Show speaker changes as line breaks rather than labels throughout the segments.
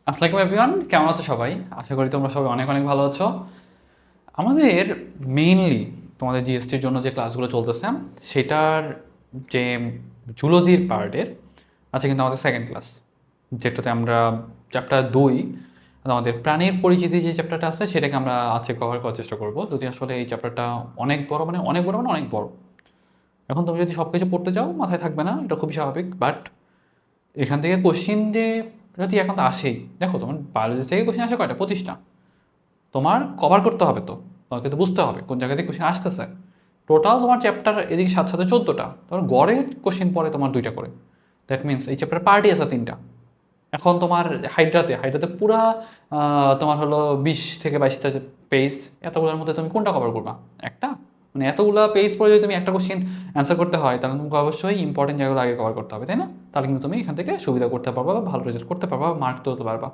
আসসালামু এভরিওয়ান, কেমন আছো সবাই? আশা করি তোমরা সবাই অনেক অনেক ভালো আছো। আমাদের মেইনলি তোমাদের জিএসটির জন্য যে ক্লাসগুলো চলতেছে সেটার যে জুলজির পার্টের আছে কিন্তু আমাদের সেকেন্ড ক্লাস, যেটাতে আমরা চ্যাপ্টার 2 আমাদের প্রাণীর পরিচিতি যে চ্যাপ্টারটা আছে সেটাকে আমরা আজকে কভার করার চেষ্টা করব। যদি আসলে এই চ্যাপ্টারটা অনেক বড়, মানে অনেক বড়, মানে অনেক বড়। এখন তুমি যদি সব কিছু পড়তে যাও মাথায় থাকবে না, এটা খুবই স্বাভাবিক। বাট এখান থেকে কোশ্চিন যে যদি এখন তো আসেই, দেখো তোমার বায়োলজি থেকে কোশ্চিন আসে কয়টা? 25টা। তোমার কভার করতে হবে, তো তোমাকে তো বুঝতে হবে কোন জায়গা থেকে কোশ্চিন আসতেছে। টোটাল তোমার চ্যাপ্টার এদিকে সাথে সাথে 14টা, তোমার গড়ে কোশ্চিন পড়ে তোমার 2টা করে। দ্যাট মিনস এই চ্যাপ্টার পার্টই আছে 3টা। এখন তোমার হাইড্রাতে পুরা তোমার হলো 20 থেকে 22টা পেজ, এতগুলোর মধ্যে তুমি কোনটা কভার করবা? একটা, মানে এতগুলা পেজ পড়ে যদি তুমি একটা কোশ্চিন অ্যান্সার করতে হয় তাহলে তোমাকে অবশ্যই ইম্পর্টেন্ট জায়গাগুলো আগে কভার করতে হবে, তাই না? তাহলে কিন্তু তুমি এখান থেকে সুবিধা করতে পারবা বা ভালো রেজাল্ট করতে পারবা, মার্ক তুলতে পারবা।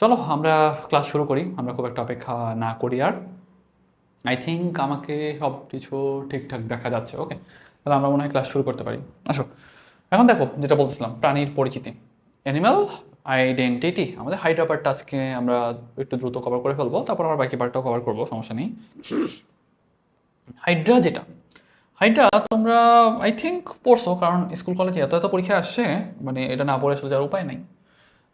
চলো আমরা ক্লাস শুরু করি, আমরা খুব একটা অপেক্ষা না করি আর। আই থিঙ্ক আমাকে সব কিছু ঠিকঠাক দেখা যাচ্ছে, ওকে। তাহলে আমরা মনে হয় ক্লাস শুরু করতে পারি। আসো, এখন দেখো যেটা বলছিলাম, প্রাণীর পরিচিতি, অ্যানিমাল আইডেন্টিটি। আমাদের হাইড্রা পার্টটা আজকে আমরা একটু দ্রুত কভার করে ফেলবো, তারপর আমরা বাকি পার্টটাও কভার করবো, সমস্যা নেই। হাইড্রা যেটা, হাইড্রা তোমরা আই থিঙ্ক পড়ছো, কারণ স্কুল কলেজে এত এত পরীক্ষা আসছে, মানে এটা না পড়ে আসলে যাওয়ার উপায় নাই।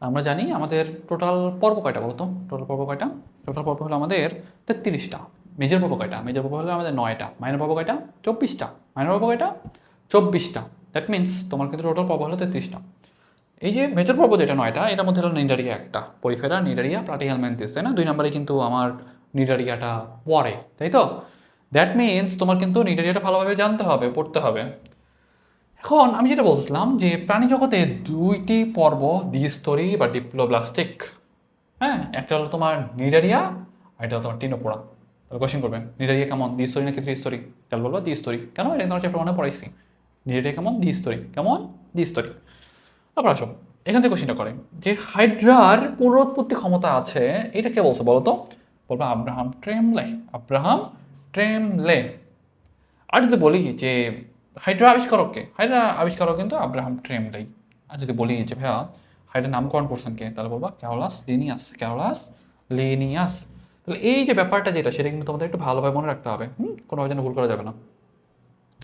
আমরা জানি আমাদের টোটাল পর্ব কয়টা বলো তো? টোটাল পর্ব কয়টা? টোটাল পর্ব হলো আমাদের 33টা। মেজর পর্ব কয়টা? মেজর পর্ব হলো আমাদের 9টা। মাইনর পর্ব কয়টা? 24টা। মাইনর পর্ব কয়টা? 24টা। দ্যাট মিন্স তোমার কিন্তু টোটাল পর্ব হলো 33টা। এই যে মেজর পর্ব যেটা 9টা, এটার মধ্যে হলো নিডারিয়া একটা, পরিফেরা, নিডারিয়া, প্লাটিহেলমিনথেস, তাই না? 2 নম্বরে কিন্তু আমার নিডারিয়াটা পড়ে, তাই তো? দ্যাট মিন্স তোমার কিন্তু নিডারিয়াটা ভালোভাবে জানতে হবে, পড়তে হবে। এখন আমি যেটা বলছিলাম যে প্রাণী জগতে 2টি পর্ব দ্বিস্তরী বা ডিপ্লোব্লাস্টিক। হ্যাঁ, একটা হলো তোমার নিডারিয়া, আর এটা হলো তোমার টিনোপোরা। তাহলে কোশ্চেন করবে, নিডারিয়া কেমন, দ্বিস্তরী নাকি ত্রিস্তরী? তাহলে বলবো দ্বিস্তরী। কেন? এটা তোমার চ্যাপ্টার 1 পড়াইছি। নিডারিয়া কেমন? দ্বিস্তরী। কেমন? দ্বিস্তরী। তারপর আসো, এখান থেকে কোশ্চেনটা করে যে হাইড্রার পুনরুৎপত্তি ক্ষমতা আছে, এটা কে বলছে বলো তো? বলবো আব্রাহাম ট্রেমলে। আব্রাহাম ট্রেমলে। আর যদি বলি যে হাইড্রা আবিষ্কারক কে? হাইড্রা আবিষ্কারক কিন্তু আব্রাহাম ট্রেমলেই। আর যদি বলি যে ভাইয়া হাইড্রার নামকরণ করছেন কে? তাহলে বলবা ক্যারোলাস লিনিয়াস। Carolus Linnaeus. তাহলে এই যে ব্যাপারটা যেটা, সেটা কিন্তু তোমাদের একটু ভালোভাবে মনে রাখতে হবে, কোনোভাবে যেন ভুল করা যাবে না।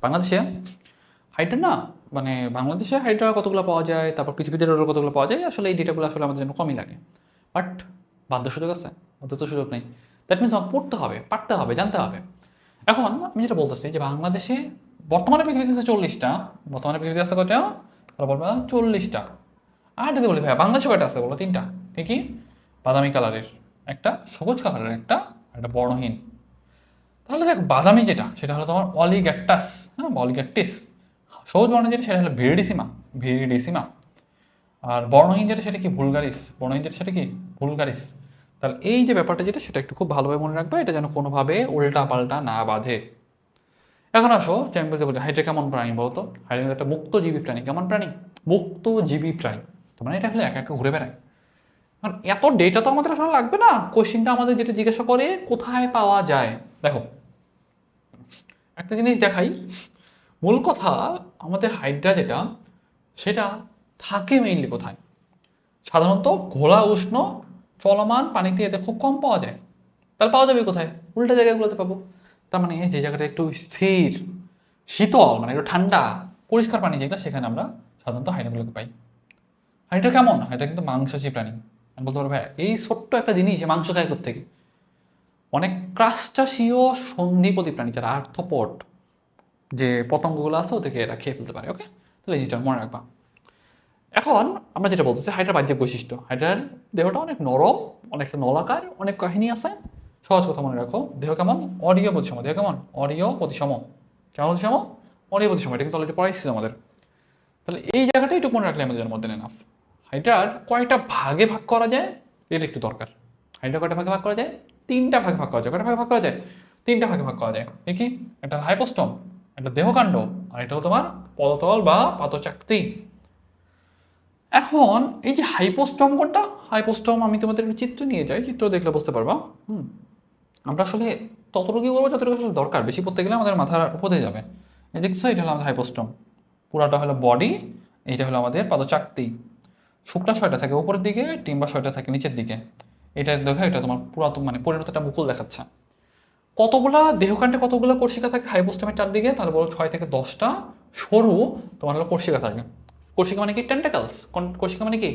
বাংলাদেশে হাইড্রা না, মানে বাংলাদেশে হাইড্রা কতগুলো পাওয়া যায়, তারপর পৃথিবীতে টোটাল কতগুলো পাওয়া যায়, আসলে এই ডেটাগুলো আসলে আমাদের জন্য কমই লাগে। বাট বাধ্য সুযোগ আছে? বাধ্য তো সুযোগ নেই। দ্যাট মিনস আমাকে পড়তে হবে, পারতে হবে, জানতে হবে। এখন আমি যেটা বলতেছি যে বাংলাদেশে বর্তমানে পৃথিবীতে আছে 40টা। বর্তমানে পৃথিবীতে আছে কয়টা? তাহলে বলবা 40টা। আর যদি বলি ভাইয়া বাংলাদেশে কয়টা আছে, বলো 3টা। কি কি? বাদামি কালারের একটা, সবুজ কালারের একটা, আর একটা বর্ণহীন। তাহলে দেখ বাদামি যেটা, সেটা হলো তোমার অলিগ্যাকটাস, হ্যাঁ, অলিগ্যাকটিস। সবুজ বর্ণ যেটা, সেটা হলো ভিরিডিসিমা। ভিরিডিসিমা। আর বর্ণহীন যেটা, সেটা কি? ভুলগারিস। বর্ণহীন যেটা, সেটা কি? ভুলগারিস। তাহলে এই যে ব্যাপারটা যেটা, সেটা একটু খুব ভালোভাবে মনে রাখবে, এটা যেন কোনোভাবে উল্টা পাল্টা না বাঁধে। এখন আসো যে আমি বলতে বলি হাইড্রা কেমন প্রাণী বলতো? হাইড্রা একটা মুক্তজীবী প্রাণী। কেমন প্রাণী? মুক্তজীবী প্রাণী। তার মানে এটা হলে একা একা ঘুরে বেড়ায়। কারণ এত ডেটা তো আমাদের আসলে লাগবে না। কোশ্চিনটা আমাদের যেটা জিজ্ঞাসা করে কোথায় পাওয়া যায়। দেখো একটা জিনিস দেখাই, মূল কথা, আমাদের হাইড্রা যেটা, সেটা থাকে মেইনলি কোথায়? সাধারণত ঘোলা উষ্ণ চলমান পানিতে এতে খুব কম পাওয়া যায়। তাহলে পাওয়া যাবে কোথায়? উল্টা জায়গাগুলোতে পাবো। তার মানে যে জায়গাটা একটু স্থির, শীতল, মানে একটু ঠান্ডা, পরিষ্কার পানি যেগুলো, সেখানে আমরা সাধারণত হাইড্রাগুলোকে পাই। হাইড্রা কেমন? হাইড্রা কিন্তু মাংসাশী প্রাণী। আমি বলতে পারবো ভাই এই ছোট্ট একটা জিনিস মাংস খায় থেকে। অনেক ক্রাস্টাসীয় সন্ধিপতি প্রাণী, যারা আর্থ্রোপড, যে পতঙ্গগুলো আছে ওদেরকে এরা খেয়ে ফেলতে পারে, ওকে। তাহলে এই জিনিসটা মনে রাখবা। এখন আমরা যেটা বলতেছি হাইড্রার বাহ্যিক বৈশিষ্ট্য, হাইড্রার দেহটা অনেক নরম, অনেকটা নলাকার, অনেক কাহিনী আছে। সহজ কথা মনে রাখো, দেহ কেমন? অরীয় প্রতিসম। দেহ কেমন? অরীয় প্রতিসম। কেমন প্রতিসম? অরীয় প্রতিসম। এটা কিন্তু অলরেডি পড়াইছি আমাদের। তাহলে এই জায়গাটা একটু মনে রাখলে আমাদের জন্য মধ্যে এনাফ। হাইড্রার কয়টা ভাগে ভাগ করা যায়, এটা একটু দরকার। হাইড্রা কয়টা ভাগে ভাগ করা যায়? 3টা ভাগে ভাগ করা যায়। কয়টা ভাগে ভাগ করা যায়? 3টা ভাগে ভাগ করা যায়। কি? একটা হাইপোস্টম, একটা দেহকাণ্ড, আর এটা হলো তোমার পদতল বা পাদচাকতি। এখন এই যে হাইপোস্টম কোনটা? হাইপোস্টম আমি তোমাদের একটু চিত্র নিয়ে যাই, চিত্র দেখলে বুঝতে পারবা। আমরা আসলে ততটুকুই করবো যতটুকু আসলে দরকার, বেশি পড়তে গেলে আমাদের মাথার হতে যাবে। এই দেখছো, এটা হলো আমাদের হাইপোস্টম। পুরাটা হলো বডি, এইটা হলো আমাদের পাদচাকতি। শুক্লা 6টা থাকে উপরের দিকে, টিম্বা 6টা থাকে নিচের দিকে। এটা দেখো, এটা তোমার পুরাতন মানে পরিণত একটা মুকুল দেখাচ্ছে। কতগুলা দেহকাণ্ডে কতগুলো কোর্সিকা থাকে হাইপোস্টামের চারদিকে, তাহলে বলো 6 থেকে 10টা সরু তোমার হলো কোর্সিকা থাকে। কোর্সিকা মানে কি? টেন্টাকলস। কোর্সিকা মানে কি?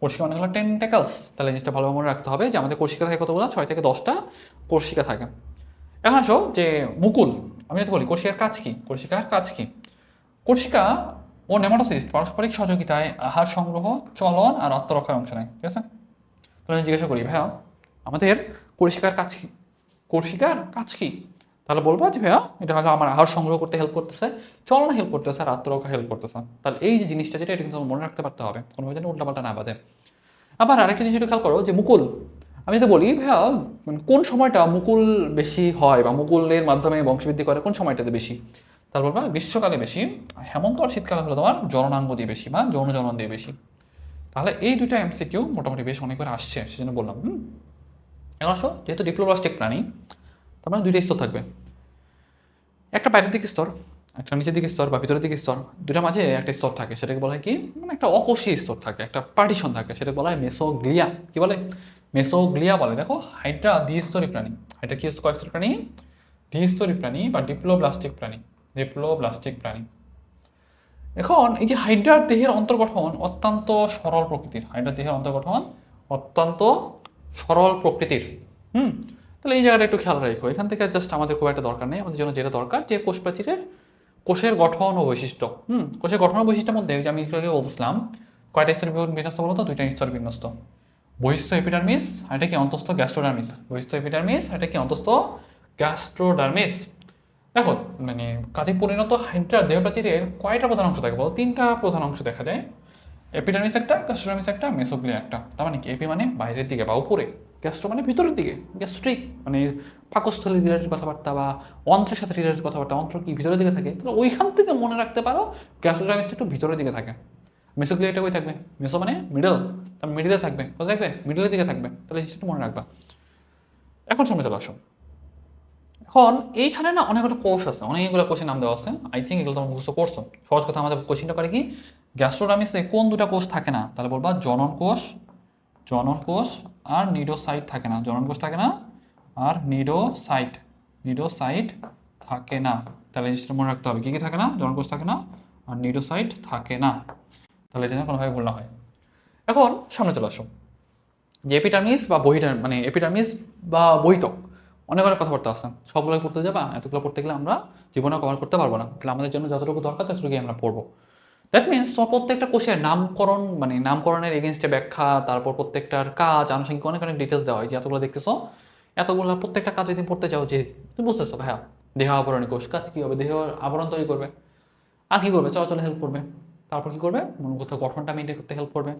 কোর্সিকা মানে হলো টেন্টাকলস। তাহলে জিনিসটা ভালোভাবে মনে রাখতে হবে যে আমাদের কোর্সিকা থাকে কতগুলো, 6 থেকে 10টা কোর্সিকা থাকে। এখন আসো যে মুকুল, আমি যদি বলি কোর্সিকার কাজ কি? কোর্সিকার কাজ কি? কোর্সিকা ও নেমাটোসিস্ট পারস্পরিক সহযোগিতায় আহার সংগ্রহ, চলন আর আত্মরক্ষায় অংশ নেয়, ঠিক আছে? তাহলে জিজ্ঞাসা করি ভাইয়া আমাদের কোর্সিকার কাজ কি? কোর্সিকার কাজ কি? তাহলে বলবো যে ভাইয়া এটা হলো আমার আহার সংগ্রহ করতে হেল্প করতেছে, চলনা হেল্প করতেছে আর আত্মরক্ষা হেল্প করতেছে। তাহলে এই যে জিনিসটা যেটা, এটা কিন্তু মনে রাখতে পারতে হবে, কোনোভাবে যেন উল্টাপাল্টা না বাদে। আবার আরেকটা জিনিস একটু খেয়াল করো যে মুকুল, আমি যদি বলি ভাইয়া মানে কোন সময়টা মুকুল বেশি হয় বা মুকুলের মাধ্যমে বংশবৃদ্ধি করে কোন সময়টাতে বেশি, তাহলে বলবা গ্রীষ্মকালে বেশি, হেমন্ত আর শীতকালে হলো তোমার জননাঙ্গ দিয়ে বেশি বা যৌন জনন দিয়ে বেশি। তাহলে এই দুইটা এমসিকিউ মোটামুটি বেশ অনেকবার আসছে, সেজন্য বললাম। এখন আসো, যেহেতু ডিপ্লোপ্লাস্টিক প্রাণী, তার মানে দুইটা স্তর থাকবে, একটা বাইরের দিকে স্তর, একটা নিচের দিকে স্তর বা ভিতরের দিকে স্তর, দুটার মাঝে একটা স্তর থাকে, সেটাকে বলা হয় কি? মানে একটা অকোষীয় স্তর থাকে, একটা পার্টিশন থাকে, সেটাকে বলা হয় মেসোগ্লিয়া। কি বলে? মেসোগ্লিয়া বলে। দেখো হাইড্রা দ্বিস্তরী প্রাণী। হাইড্রা কি কয়স্তরী প্রাণী? দ্বিস্তরী প্রাণী বা ডিপ্লোপ্লাস্টিক প্রাণী। ডিপ্লোপ্লাস্টিক প্রাণী। এখন এই যে হাইড্রার দেহের অন্তর্গঠন অত্যন্ত সরল প্রকৃতির। হাইড্রার দেহের অন্তর্গঠন অত্যন্ত সরল প্রকৃতির। হুম তাহলে এই জায়গাটা একটু খেয়াল রাখো। এখান থেকে জাস্ট আমাদের খুব একটা দরকার নেই, আমাদের জন্য যেটা দরকার যে কোষ প্রাচীরের কোষের গঠন ও বৈশিষ্ট্য। কোষের গঠন ও বৈশিষ্ট্যের মধ্যে যে আমি একটু আগে বলছিলাম কয়টা স্তর বিন্যস্ত বলতো? দুইটা স্তর বিন্যস্ত। বহিস্থ এপিডার্মিস আর এটা কি অন্তস্থ গ্যাস্ট্রোডার্মিস। বহিস্থ এপিডার্মিস আর এটা কি অন্তস্থ গ্যাস্ট্রোডার্মিস। দেখো মানে কাজে পরিণত হাইড্রা দেহপ্রাচীরের কয়টা প্রধান অংশ থাকে বলো? 3টা প্রধান অংশ দেখা যায়। এপিডার্মিস একটা, গ্যাস্ট্রোডার্মিস একটা, মেসোগ্লিয়া একটা। তার মানে কি? এপি মানে বাইরের দিকে বা উপরে, গ্যাস্ট্রো মানে ভিতরের দিকে, গ্যাস্ট্রিক মানে পাকস্থলী রিলেটেড কথাবার্তা বা অন্ত্রের সাথে রিলেটেড কথাবার্তা। অন্ত্র কি ভিতরের দিকে থাকে, তাহলে ওইখান থেকে মনে রাখতে পারো গ্যাস্ট্রোডার্মিসটা একটু ভিতরের দিকে থাকে। মেসোগ্লিয়াটা কই থাকবে? মেসো মানে মিডল, তার মিডিলে থাকবে। কোথায় থাকবে? মিডলের দিকে থাকবে। তাহলে জিনিসটা মনে রাখবা। এখন সামনে চলে আসো। এখন এইখানে না অনেকগুলো কোষ আছে, অনেকগুলো কোষের নাম দেওয়া আছে। আই থিঙ্ক এগুলো তোমরা মুখস্থ করছো। সহজ কথা, আমাদের কোশ্চিনটা করে কি গ্যাস্ট্রোডার্মিসে কোন দুটা কোষ থাকে না? তাহলে বলবা জনন কোষ, জনন কোষ আর নিডোসাইট থাকে না। জনন কোষ থাকে না আর নিডোসাইট, নিডোসাইট থাকে না। তাহলে জিনিসটা মনে রাখতে হবে, কি কি থাকে না? জনন কোষ থাকে না আর নিডোসাইট থাকে না। তাহলে এটা যেন কোনোভাবে ভুল না হয়। এখন সামনে চলে আসো যে এপিডার্মিস বা মানে এপিডার্মিস বা বহিতক, অনেক অনেক কথাবার্তা আছে। সবগুলো পড়তে যাবা, এতগুলো পড়তে গেলে আমরা জীবনে কভার করতে পারবো না। তাহলে আমাদের জন্য যতটুকু দরকার ততটুকুই আমরা পড়বো। দ্যাট মিনস তোমার প্রত্যেকটা কোষের নামকরণ মানে নামকরণের এগেনস্টে ব্যাখ্যা, তারপর প্রত্যেকটার কাজ আনুষঙ্গিক অনেক অনেক ডিটেলস দেওয়া হয়। যে এতগুলো দেখতেছো, এতগুলো প্রত্যেকটা কাজ যদি পড়তে চাও, যে তুমি বুঝতেছো ভাইয়া দেহ আবরণী কোষ কাজ কী হবে? দেহ আবরণ তৈরি করবে, আর কী করবে? চলাচলে হেল্প করবে। তারপর কী করবে? মূলত গঠনটা মেনটেন করতে হেল্প করবে।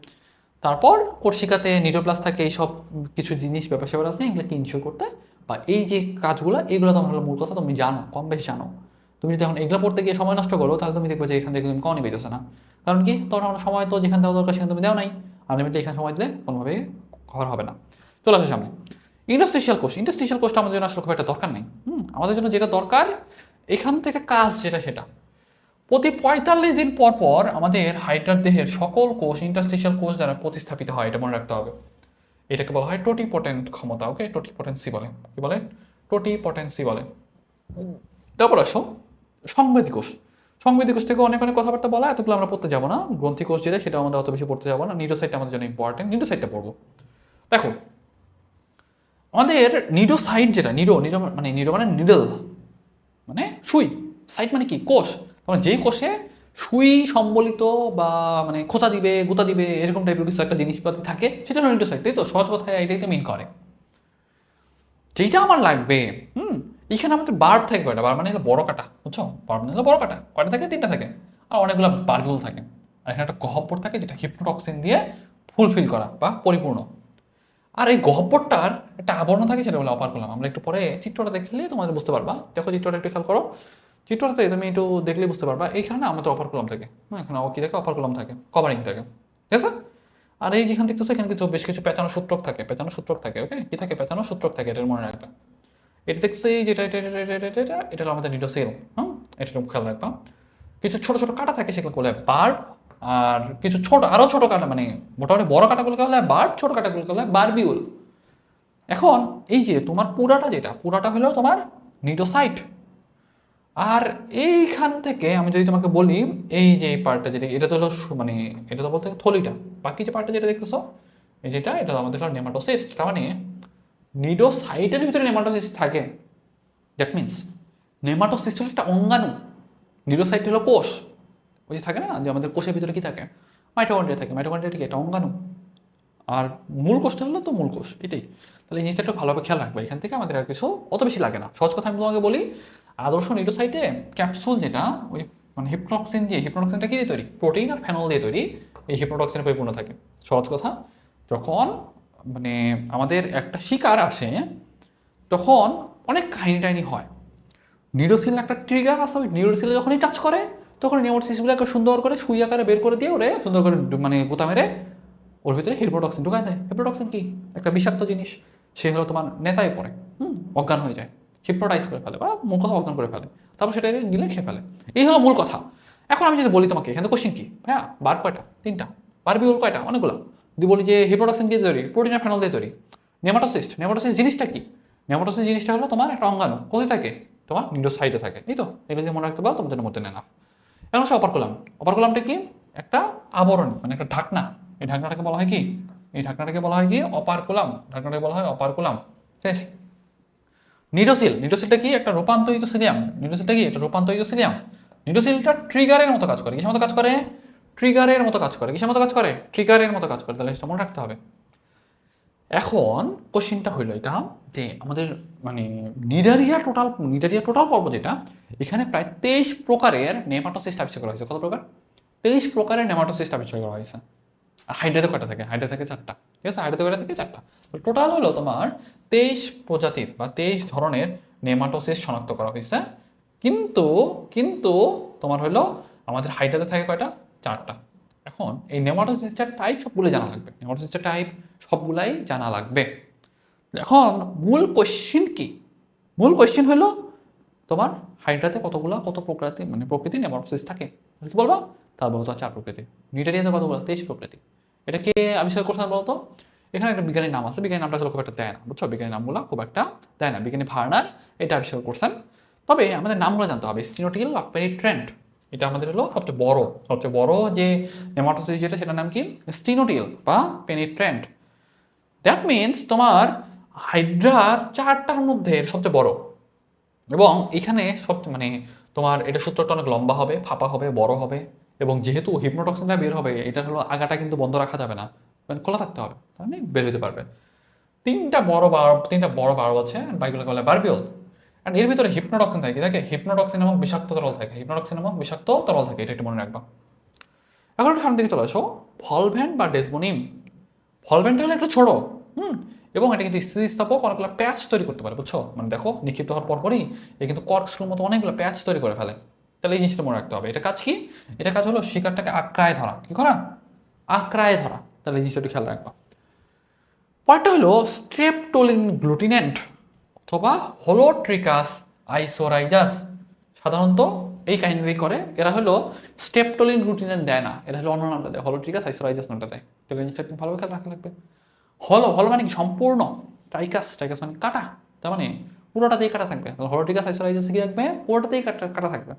তারপর কোর্সিকাতে নিউরোপ্লাস থাকে, এই সব কিছু জিনিস ব্যাপার স্যাপার আছে, এগুলোকে ইনশিওর করতে বা এই যে কাজগুলো, এইগুলো তোমার হলো মূল কথা, তুমি জানো, কম বেশি জানো। তুমি যদি এখন এগুলো পড়তে গিয়ে সময় নষ্ট করো, তাহলে তুমি দেখবে যে এখান থেকে তুমি কমই পেতেছে না। কারণ কি? তোমার আমার সময় তো যেখানে দেওয়া দরকার সেখানে তুমি দেও নাই। আলটিমেটলি এখানে সময় দিলে কোনোভাবেই কভার হবে না। চলে আসো সামনে ইন্টারস্টিশিয়াল কোষ। ইন্টারস্টিশিয়াল কোষটা আমাদের জন্য আসলে খুব একটা দরকার নেই। আমাদের জন্য যেটা দরকার এখান থেকে কাজ যেটা, সেটা প্রতি 45 দিন পর পর আমাদের হাইড্রার দেহের সকল কোষ ইন্টারস্টিশিয়াল কোষ দ্বারা প্রতিস্থাপিত হয়, এটা মনে রাখতে হবে। এটাকে বলা হয় টোটিপোটেন্ট ক্ষমতা। ওকে, টোটিপোটেন্সি বলে। কি বলে? টোটিপোটেন্সি বলে। তারপর আসো সংবেদী কোষ। সংবেদী কোষ থেকে অনেক অনেক কথাবার্তা বলা, এতগুলো আমরা পড়তে যাবো না। গ্রন্থি কোষ যেটা, সেটা আমাদের অত বেশি পড়তে যাবো না। নিউরোসাইটটা আমাদের জন্য ইম্পর্টেন্ট, নিউরোসাইটটা পড়বো। দেখো আমাদের নিডোসাইট যেটা, নিডো নিডো মানে নিডো মানে নিডল মানে সুই, সাইট মানে কি? কোষ। মানে যেই কোষে সুই সম্বলিত বা মানে খোঁচা দিবে, গুতা দিবে, এরকম টাইপের কিছু একটা জিনিসপাতি থাকে, সেটা হলো নিউরোসাইট। তাই তো? সহজ কথায় এটাই তো মিন করে। যেটা আমার লাগবে, এখানে আমাদের বার্ব থাকে কয়টা? বার্ব মানে হলো বড় কাটা, বুঝছো? বার্ব মানে হলো বড় কাটা। কয়টা থাকে? 3টা থাকে। আর অনেকগুলো বার্বিউল থাকে। আর এখানে একটা গহ্বর থাকে যেটা হিপ্নোটক্সিন দিয়ে ফুলফিল করা বা পরিপূর্ণ। আর এই গহ্বরটার একটা আবরণ থাকে, সেটা বলে অপারকুলাম। আমরা একটু পরে চিত্রটা দেখলে তোমাদের বুঝতে পারবা। দেখো চিত্রটা একটু খেয়াল করো। চিত্রটাতে তুমি একটু দেখলে বুঝতে পারবা, এইখানে না আমাদের অপারকুলাম থাকে। এখানে কি থাকে? অপারকুলাম থাকে, কভারিং থাকে, ঠিক আছে? আর এই যেখানে দেখতেছো এখানে কিছু বেশ কিছু পেঁচানো সূত্রক থাকে, পেঁচানো সূত্রক থাকে। ওকে, কি থাকে? পেঁচানো সূত্রক থাকে, এটা মনে রাখবে। এটা দেখতেছো এই যেটা, এটা এটা এটা এটা এটা এটা হলো আমাদের নিডোসেল। এটা খেয়াল রাখবা। কিছু ছোট ছোট কাটা থাকে, সেগুলো বলে বার্ব আর কিছু ছোট আরও ছোট কাটা মানে মোটামুটি বড় কাটাগুলোকে বলা হয় বার্ব, ছোট কাটাগুলোকে বলা হয় বারবিউল। এখন এই যে তোমার পুরাটা হলো তোমার নিডোসাইট। আর এইখান থেকে আমি যদি তোমাকে বলি এই যে এই পার্টটা যেটা এটা তো হলো মানে এটা তো বলতে থলিটা, বাকি যে পার্টটা যেটা দেখতেছো এই যেটা এটা আমাদের হলো নেমাটোসিস্ট। তার মানে নিডোসাইটের ভিতরে নেমাটোসিস্ট থাকে। দ্যাট মিনস নেমাটোসিস্ট হলো একটা অঙ্গাণু, নিডোসাইট হলো কোষ। ওই যে থাকে না যে আমাদের কোষের ভিতরে কি থাকে, মাইটোকন্ড্রিয়া থাকে। মাইটোকন্ড্রিয়া কি এটা অঙ্গাণু, আর মূল কোষটা হলো তো মূল কোষ, এটাই। তাহলে এই জিনিসটা একটু ভালোভাবে খেয়াল রাখবে। এখান থেকে আমাদের আর কিছু অত বেশি লাগে না। সহজ কথা আমি তোমাকে বলি, আদর্শ নিউরোসাইটে ক্যাপসুল যেটা ওই মানে হিপনোটক্সিনটা কি দিয়ে তৈরি, প্রোটিন আর ফেনল দিয়ে তৈরি। এই হিপনোটক্সিনে পরিপূর্ণ থাকে। সহজ কথা, যখন মানে আমাদের একটা শিকার আসে তখন অনেক কাহিনী টাহিনি হয়। নিউরোসিল একটা ট্রিগার আছে, ওই নিউরোসিলে যখনই টাচ করে তখন নিউরোসিসগুলোকে সুন্দর করে সুই আকারে বের করে দিয়ে ওরে সুন্দর করে মানে গোতা মেরে ওর ভিতরে হিপনোটক্সিন ঢুকায় দেয়। হিপনোটক্সিন কি একটা বিষাক্ত জিনিস, সে হলো তোমার নেতায় পড়ে, অজ্ঞান হয়ে যায়, হিপনোটাইজ করে ফেলে বা মূল কথা অজ্ঞান করে ফেলে, তারপর সেটা গিলে খেয়ে ফেলে। এই হলো মূল কথা। এখন আমি যদি বলি তোমাকে এখানে কোশ্চিন কি, হ্যাঁ বার কয়টা, 3টা, বারবিউল কয়টা, অনেকগুলো। যদি বলি যে হিপনোটক্সিন দিয়ে তৈরি, প্রোটিন আর ফেনল দিয়ে তৈরি। নেমাটোসিস্ট জিনিসটা কি, নেমাটোসিস্ট জিনিসটা হলো তোমার একটা অঙ্গাণু, কোথায় থাকে, তোমার নিউরোসাইটে থাকে। এই তো এগুলো যে মনে রাখতে পারো তোমাদের মধ্যে নেয় না। এখন হচ্ছে অপারকুলামটা কি, একটা আবরণ মানে একটা ঢাকনা। এই ঢাকনাটাকে বলা হয় কি, অপারকুলাম। ঢাকনাটাকে বলা হয় অপারকুলাম। শেষ। নিডোসিলটা কি, একটা রূপান্তরিত সিলিয়াম। নিডোসিলটা ট্রিগারের মতো কাজ করে। কিসের মতো কাজ করে, ট্রিগারের মতো কাজ করে। তাহলে সেটা মনে রাখতে হবে। এখন কোশ্চিনটা হইলো এটা যে আমাদের মানে নিডারিয়া টোটাল পর্ব যেটা, এখানে প্রায় 23 প্রকারের নেমাটোসিস্ট আবিষ্কার করা হয়েছে। কত প্রকার, 23 প্রকারের নেমাটোসিস্ট আবিষ্কার করা হয়েছে। আর হাইড্রাতে কয়টা থাকে, হাইড্রা থাকে 4টা, ঠিক আছে, হাইড্রাতে কয়টা থাকে 4টা। টোটাল হলো তোমার 23 প্রজাতির বা 23 ধরনের নেমাটোসিস্ট শনাক্ত করা হয়েছে। কিন্তু কিন্তু তোমার হলো আমাদের হাইড্রাতে থাকে কয়টা, 4টা। এখন এই নেমাটোসিস্টের টাইপ সবগুলাই জানা লাগবে। এখন মূল কোশ্চিন কি, মূল কোশ্চিন হলো তোমার হাইড্রাতে কত প্রকৃতির নেমাটোসিস্ট থাকে, কি বলবা, তা বলতো 4 প্রকৃতি। নিউটারিয়াতে কতগুলো, 23 প্রকৃতি। এটা কে আবিষ্কার করছেন বলতো, এখানে একটা বিজ্ঞানীর নাম আছে, বিজ্ঞানীর নামটা আসলে খুব একটা দেয় না, বুঝছো, বিজ্ঞানীর নামগুলো খুব একটা দেয় না। বিজ্ঞানী ভার্নার এটা আবিষ্কার করছেন। তবে আমাদের নামগুলো জানতে হবে, স্টিনোটিল বা পেনিট্রেন্ট, এটা আমাদের হলো সবচেয়ে বড় যে নেমাটোসিস্ট যেটা, সেটার নাম কি, স্টিনোটিল বা পেনিট্রেন্ট। দ্যাট মিনস তোমার হাইড্রার 4টার মধ্যে সবচেয়ে বড়, এবং এখানে মানে তোমার এটা সূত্রটা অনেক লম্বা হবে, ফাঁপা হবে, বড় হবে। এবং যেহেতু হিপনোটক্সিনটা বের হবে, এটা হলো আগাটা কিন্তু বন্ধ রাখা যাবে না, মানে খোলা থাকতে হবে, তাহলে বের হতে পারবে। 3টা বড় বাল্ব আছে, বাইগুলোকে বলে বারবিউল। আর এর ভিতরে হিপনোটক্সিন থাকে, হিপনোটক্সিন এবং বিষাক্ত তরল থাকে, এটা একটু মনে রাখবা। এখন একটু সামনে দিকে চলে আসো, ভলভেন বা ডেসমোনিম। ভলভেনটা হলো একটু ছোট, এবং এটা কিন্তু স্থিতিস্থাপক অনেকগুলো প্যাচ তৈরি করতে পারে, বুঝছো, মানে দেখো নিক্ষিপ্ত হওয়ার পরপরই এ কিন্তু কর্কস্ক্রুর মতো অনেকগুলো প্যাচ তৈরি করে ফেলে। তাহলে এই জিনিসটা মনে রাখতে হবে। এটা কাজ কি, এটা কাজ হলো শিকারটাকে আঁকড়ায় ধরা। কি করা, আঁকড়ায় ধরা। তাহলে এই জিনিসটা একটু খেয়াল রাখবা। পরেরটা হলো স্ট্রেপটোলিন গ্লুটিনেন্ট অথবা হোলোট্রিকাস আইসোরাইজাস। সাধারণত এই কাহিনী করে এরা হলো স্টেপটোলিন গ্লুটিনেন্ট দেয় না, এরা হলো অন্য নামটা দেয়, হোলোট্রিকাস আইসোরাইজাস নামটা দেয়। তো এই জিনিসটা একটু ভালোভাবে খেয়াল রাখা লাগবে। হলো মানে কি, সম্পূর্ণ। টাইকাস মানে কাটা, তার মানে পুরোটাতেই কাটা থাকবে। হোলোট্রিকাস আইসোরাইজাসে কি থাকবে, পুরোটাতেই কাটা থাকবে।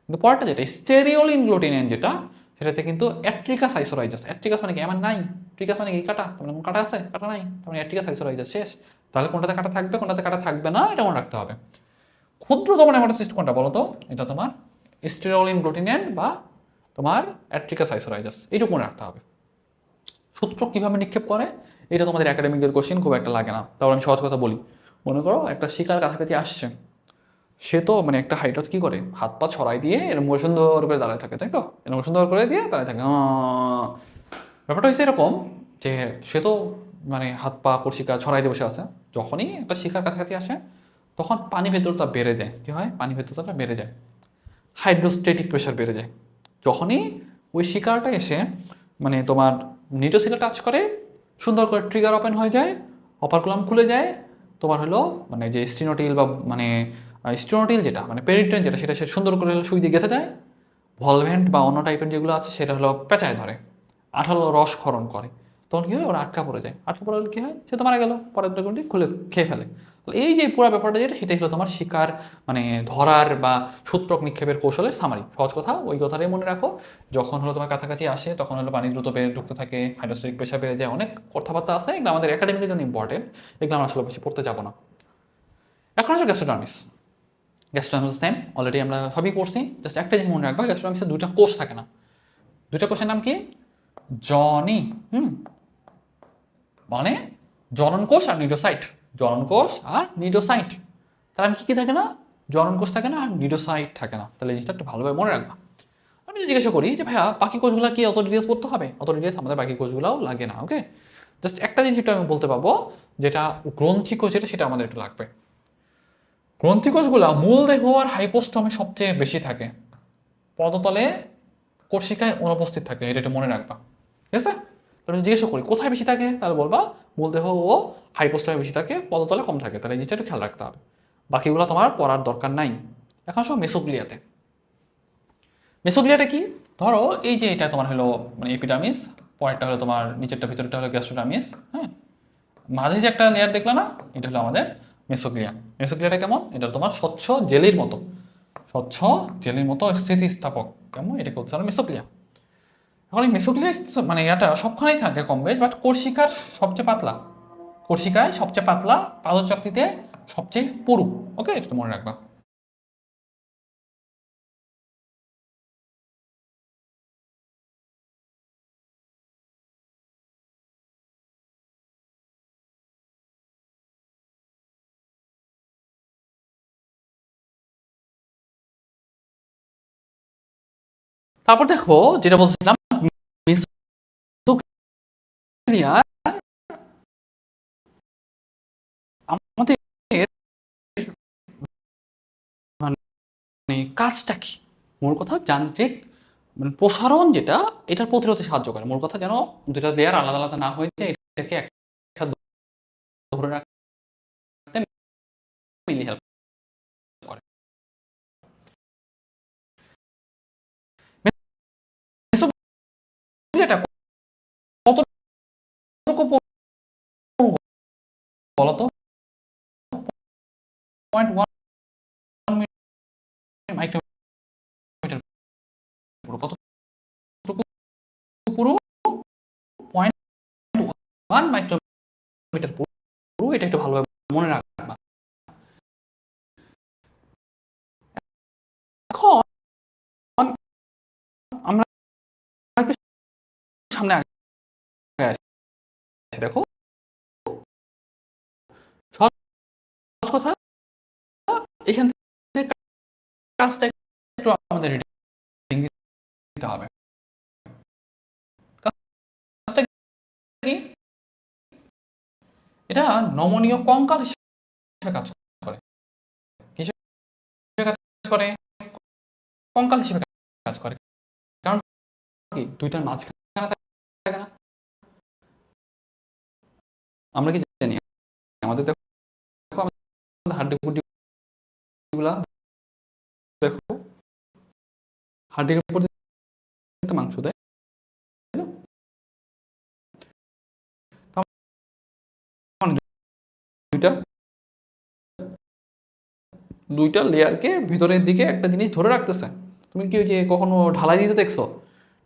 কিন্তু পরেরটা যেটা স্টেরিওলিন গ্লুটিনেন্ট যেটা, সেটাতে কিন্তু অ্যাট্রিকাস আইসোরাইজাস। অ্যাট্রিকাস মানে কি, আমার নাই, ট্রিকাস মানে কি কাটা, তার মানে কাটা আছে, কাটা নাই, তার মানে অ্যাট্রিকাস আইসোরাইজাস শেষ। তাহলে কোনটাতে কাটা থাকবে, কোনটাতে কাটা থাকবে না, এটা মনে রাখতে হবে। ক্ষুদ্রতম নেমাটোসিস্ট কোনটা বলো তো, এটা তোমার স্টেরিওলিন গ্লুটিনেন্ট বা তোমার অ্যাট্রিকাস আইসোরাইজাস, এইটুকু মনে রাখতে হবে। সূত্র কিভাবে নিক্ষেপ করে, এটা তোমাদের একাডেমিকের কোশ্চেন খুব একটা লাগে না। তারপর আমি সহজ কথা বলি, মনে করো একটা শিকার কাছাকাছি আসছে, সে তো মানে একটা হাইটত কি করে, হাত পা ছড়াই দিয়ে এরকম সুন্দর করে দাঁড়ায় থাকে, তাই তো, এরকম সুন্দর করে দিয়ে দাঁড়ায় থাকে। ব্যাপারটা হচ্ছে এরকম যে সে তো মানে হাত পা কর্ষিকা ছড়াই দিয়ে বসে আছে, যখনই একটা শিকার কাছাকাছি আসে তখন পানি ভেতরটা বেড়ে যায়। কি হয়, পানি ভেতরটা বেড়ে যায়, হাইড্রোস্ট্যাটিক প্রেশার বেড়ে যায়। যখনই ওই শিকারটা এসে মানে তোমার নিটোসিলে টাচ করে, সুন্দর করে ট্রিগার ওপেন হয়ে যায়, অপারকুলাম খুলে যায়, তোমার হলো মানে যে স্টিনোটিল বা মানে স্টিনোটিল যেটা মানে পেরিট্রেন যেটা, সেটা সে সুন্দর করে সুই দিয়ে গেঁথে দেয়। ভলভেন্ট বা অন্য টাইপের যেগুলো আছে সেটা হলো পেঁচায় ধরে, আঠালো রস ক্ষরণ করে, তখন কী হয় ওরা আটকা পড়ে যায়, আটকা পড়ে গেলে কী হয় সে তো মারা গেল, পরের ড্রাগনটি খুলে খেয়ে ফেলে। তো এই যে পুরো ব্যাপারটা যেটা সেটাই হলো তোমার শিকার মানে ধরার বা সূত্রক নিক্ষেপের কৌশলের সামারি। সহজ কথা ওই কথাটাই মনে রাখো, যখন হলো তোমার কাছাকাছি আসে তখন হলো পানি দ্রুত বেড়ে ঢুকতে থাকে, হাইড্রোস্ট্যাটিক প্রেশার বেড়ে যায়, অনেক কথাবার্তা আছে, এগুলো আমাদের একাডেমিকের জন্য ইম্পর্টেন্ট, এগুলো আমরা আসলে বেশি পড়তে যাবো না। এখন আসলে গ্যাস্ট্রোডার্মিস। গ্যাস্ট্রোডার্মিস সেম অলরেডি আমরা সবই পড়ছি, জাস্ট একটা জিনিস মনে রাখবা, গ্যাস্ট্রোডার্মিসের দুইটা কোষ থাকে না, দুইটা কোষের নাম কি, জনি মানে জনন কোষ আর নিডোসাইট, জনন কোষ আর নিডোসাইট। তার আমি কি থাকে না, জনন কোষ থাকে না আর নিডোসাইট থাকে না, তাহলে এই জিনিসটা একটু ভালোভাবে মনে রাখবা। আমি জিজ্ঞাসা করি যে ভাইয়া বাকি কোষগুলো কি অত ডিটেলস পড়তে হবে, অত ডিটেলস আমাদের বাকি কোষগুলোও লাগে না, ওকে। জাস্ট একটা জিনিস একটু আমি বলতে পারবো, যেটা গ্রন্থি কোষ যেটা সেটা আমাদের একটু লাগবে। গ্রন্থি কোষগুলো মূল দেহ আর হাইপোস্টমে সবচেয়ে বেশি থাকে, পদতলে কোষিকায় অনুপস্থিত থাকে, এটা একটু মনে রাখবা, ঠিক আছে। তাহলে জিজ্ঞাসা করি কোথায় বেশি থাকে, তাহলে বলবা মূলদেহ ও হাইপোস্টমে বেশি থাকে, পদতলে কম থাকে, তাহলে এই জিনিসটা একটু খেয়াল রাখতে হবে, বাকিগুলো তোমার পড়ার দরকার নাই। এখন আসো মেসোগ্লিয়াতে। মেসোগ্লিয়াটা কি, ধরো এই যে এটা তোমার হলো মানে এপিডার্মিস, পরেরটা হলো তোমার নিচেরটা ভিতরটা হলো গ্যাস্ট্রোডার্মিস, হ্যাঁ, মাঝে যে একটা লেয়ার দেখলা না, এটা হলো আমাদের মেসোগ্লিয়া। মেসোগ্লিয়াটা কেমন, এটা তোমার স্বচ্ছ জেলির মতো, স্বচ্ছ জেলির মতো স্থিতিস্থাপক, কেমন এটাকে বলতে পারো মেসোগ্লিয়া। এখন এই মেসোগ্লিয়া মানে এটা সবখানেই থাকে কম বেশ, বাট কোর্সিকার সবচেয়ে পাতলা, কোর্সিকায় সবচেয়ে পাতলা, পাদচাকতিতে সবচেয়ে পুরু, ওকে, এটা মনে রাখবা। তারপর দেখো যেটা বলছিলাম, মেসোগ্লিয়া আমাদের মানে কাজটা কি, মূল কথা যান্ত্রিক মানে প্রসারণ যেটা, এটার প্রতিরোধে সাহায্য করে, মূল কথা যেন দুটা লেয়ার আলাদা আলাদা না হয়ে যায়, এটাকে একসাথে ধরে রাখতে মিলি হেল্প করে। মেসোগ্লিয়াটা কতটুকু বলতো, 0.1 মাইক্রোমিটার পুরো, কতটুকু পুরো, 0.1 মাইক্রোমিটার পুরো, এটা একটু ভালোভাবে মনে রাখবা। এখন আমরা একটু সামনে আগে আসি, দেখো সহজ কথা, এখান থেকে কাজটা একটু আমাদের রিডিং দিতে হবে। কাজটা কি, এটা নমনীয় কঙ্কাল হিসেবে কাজ করে, হিসেবে কাজ করে, কঙ্কাল হিসেবে কাজ করে, কারণ কি দুইটার মাঝখানে থাকে না, আমরা কি জানি আমাদের দেখো হাড্ডি গুড্ডি গুলা দেখো, হাড্ডির উপর মাংস দেয়, দুইটা দুইটা লেয়ারকে ভিতরের দিকে একটা জিনিস ধরে রাখতেছে। তুমি কি ওই যে কখনো ঢালাই দিতে দেখছো,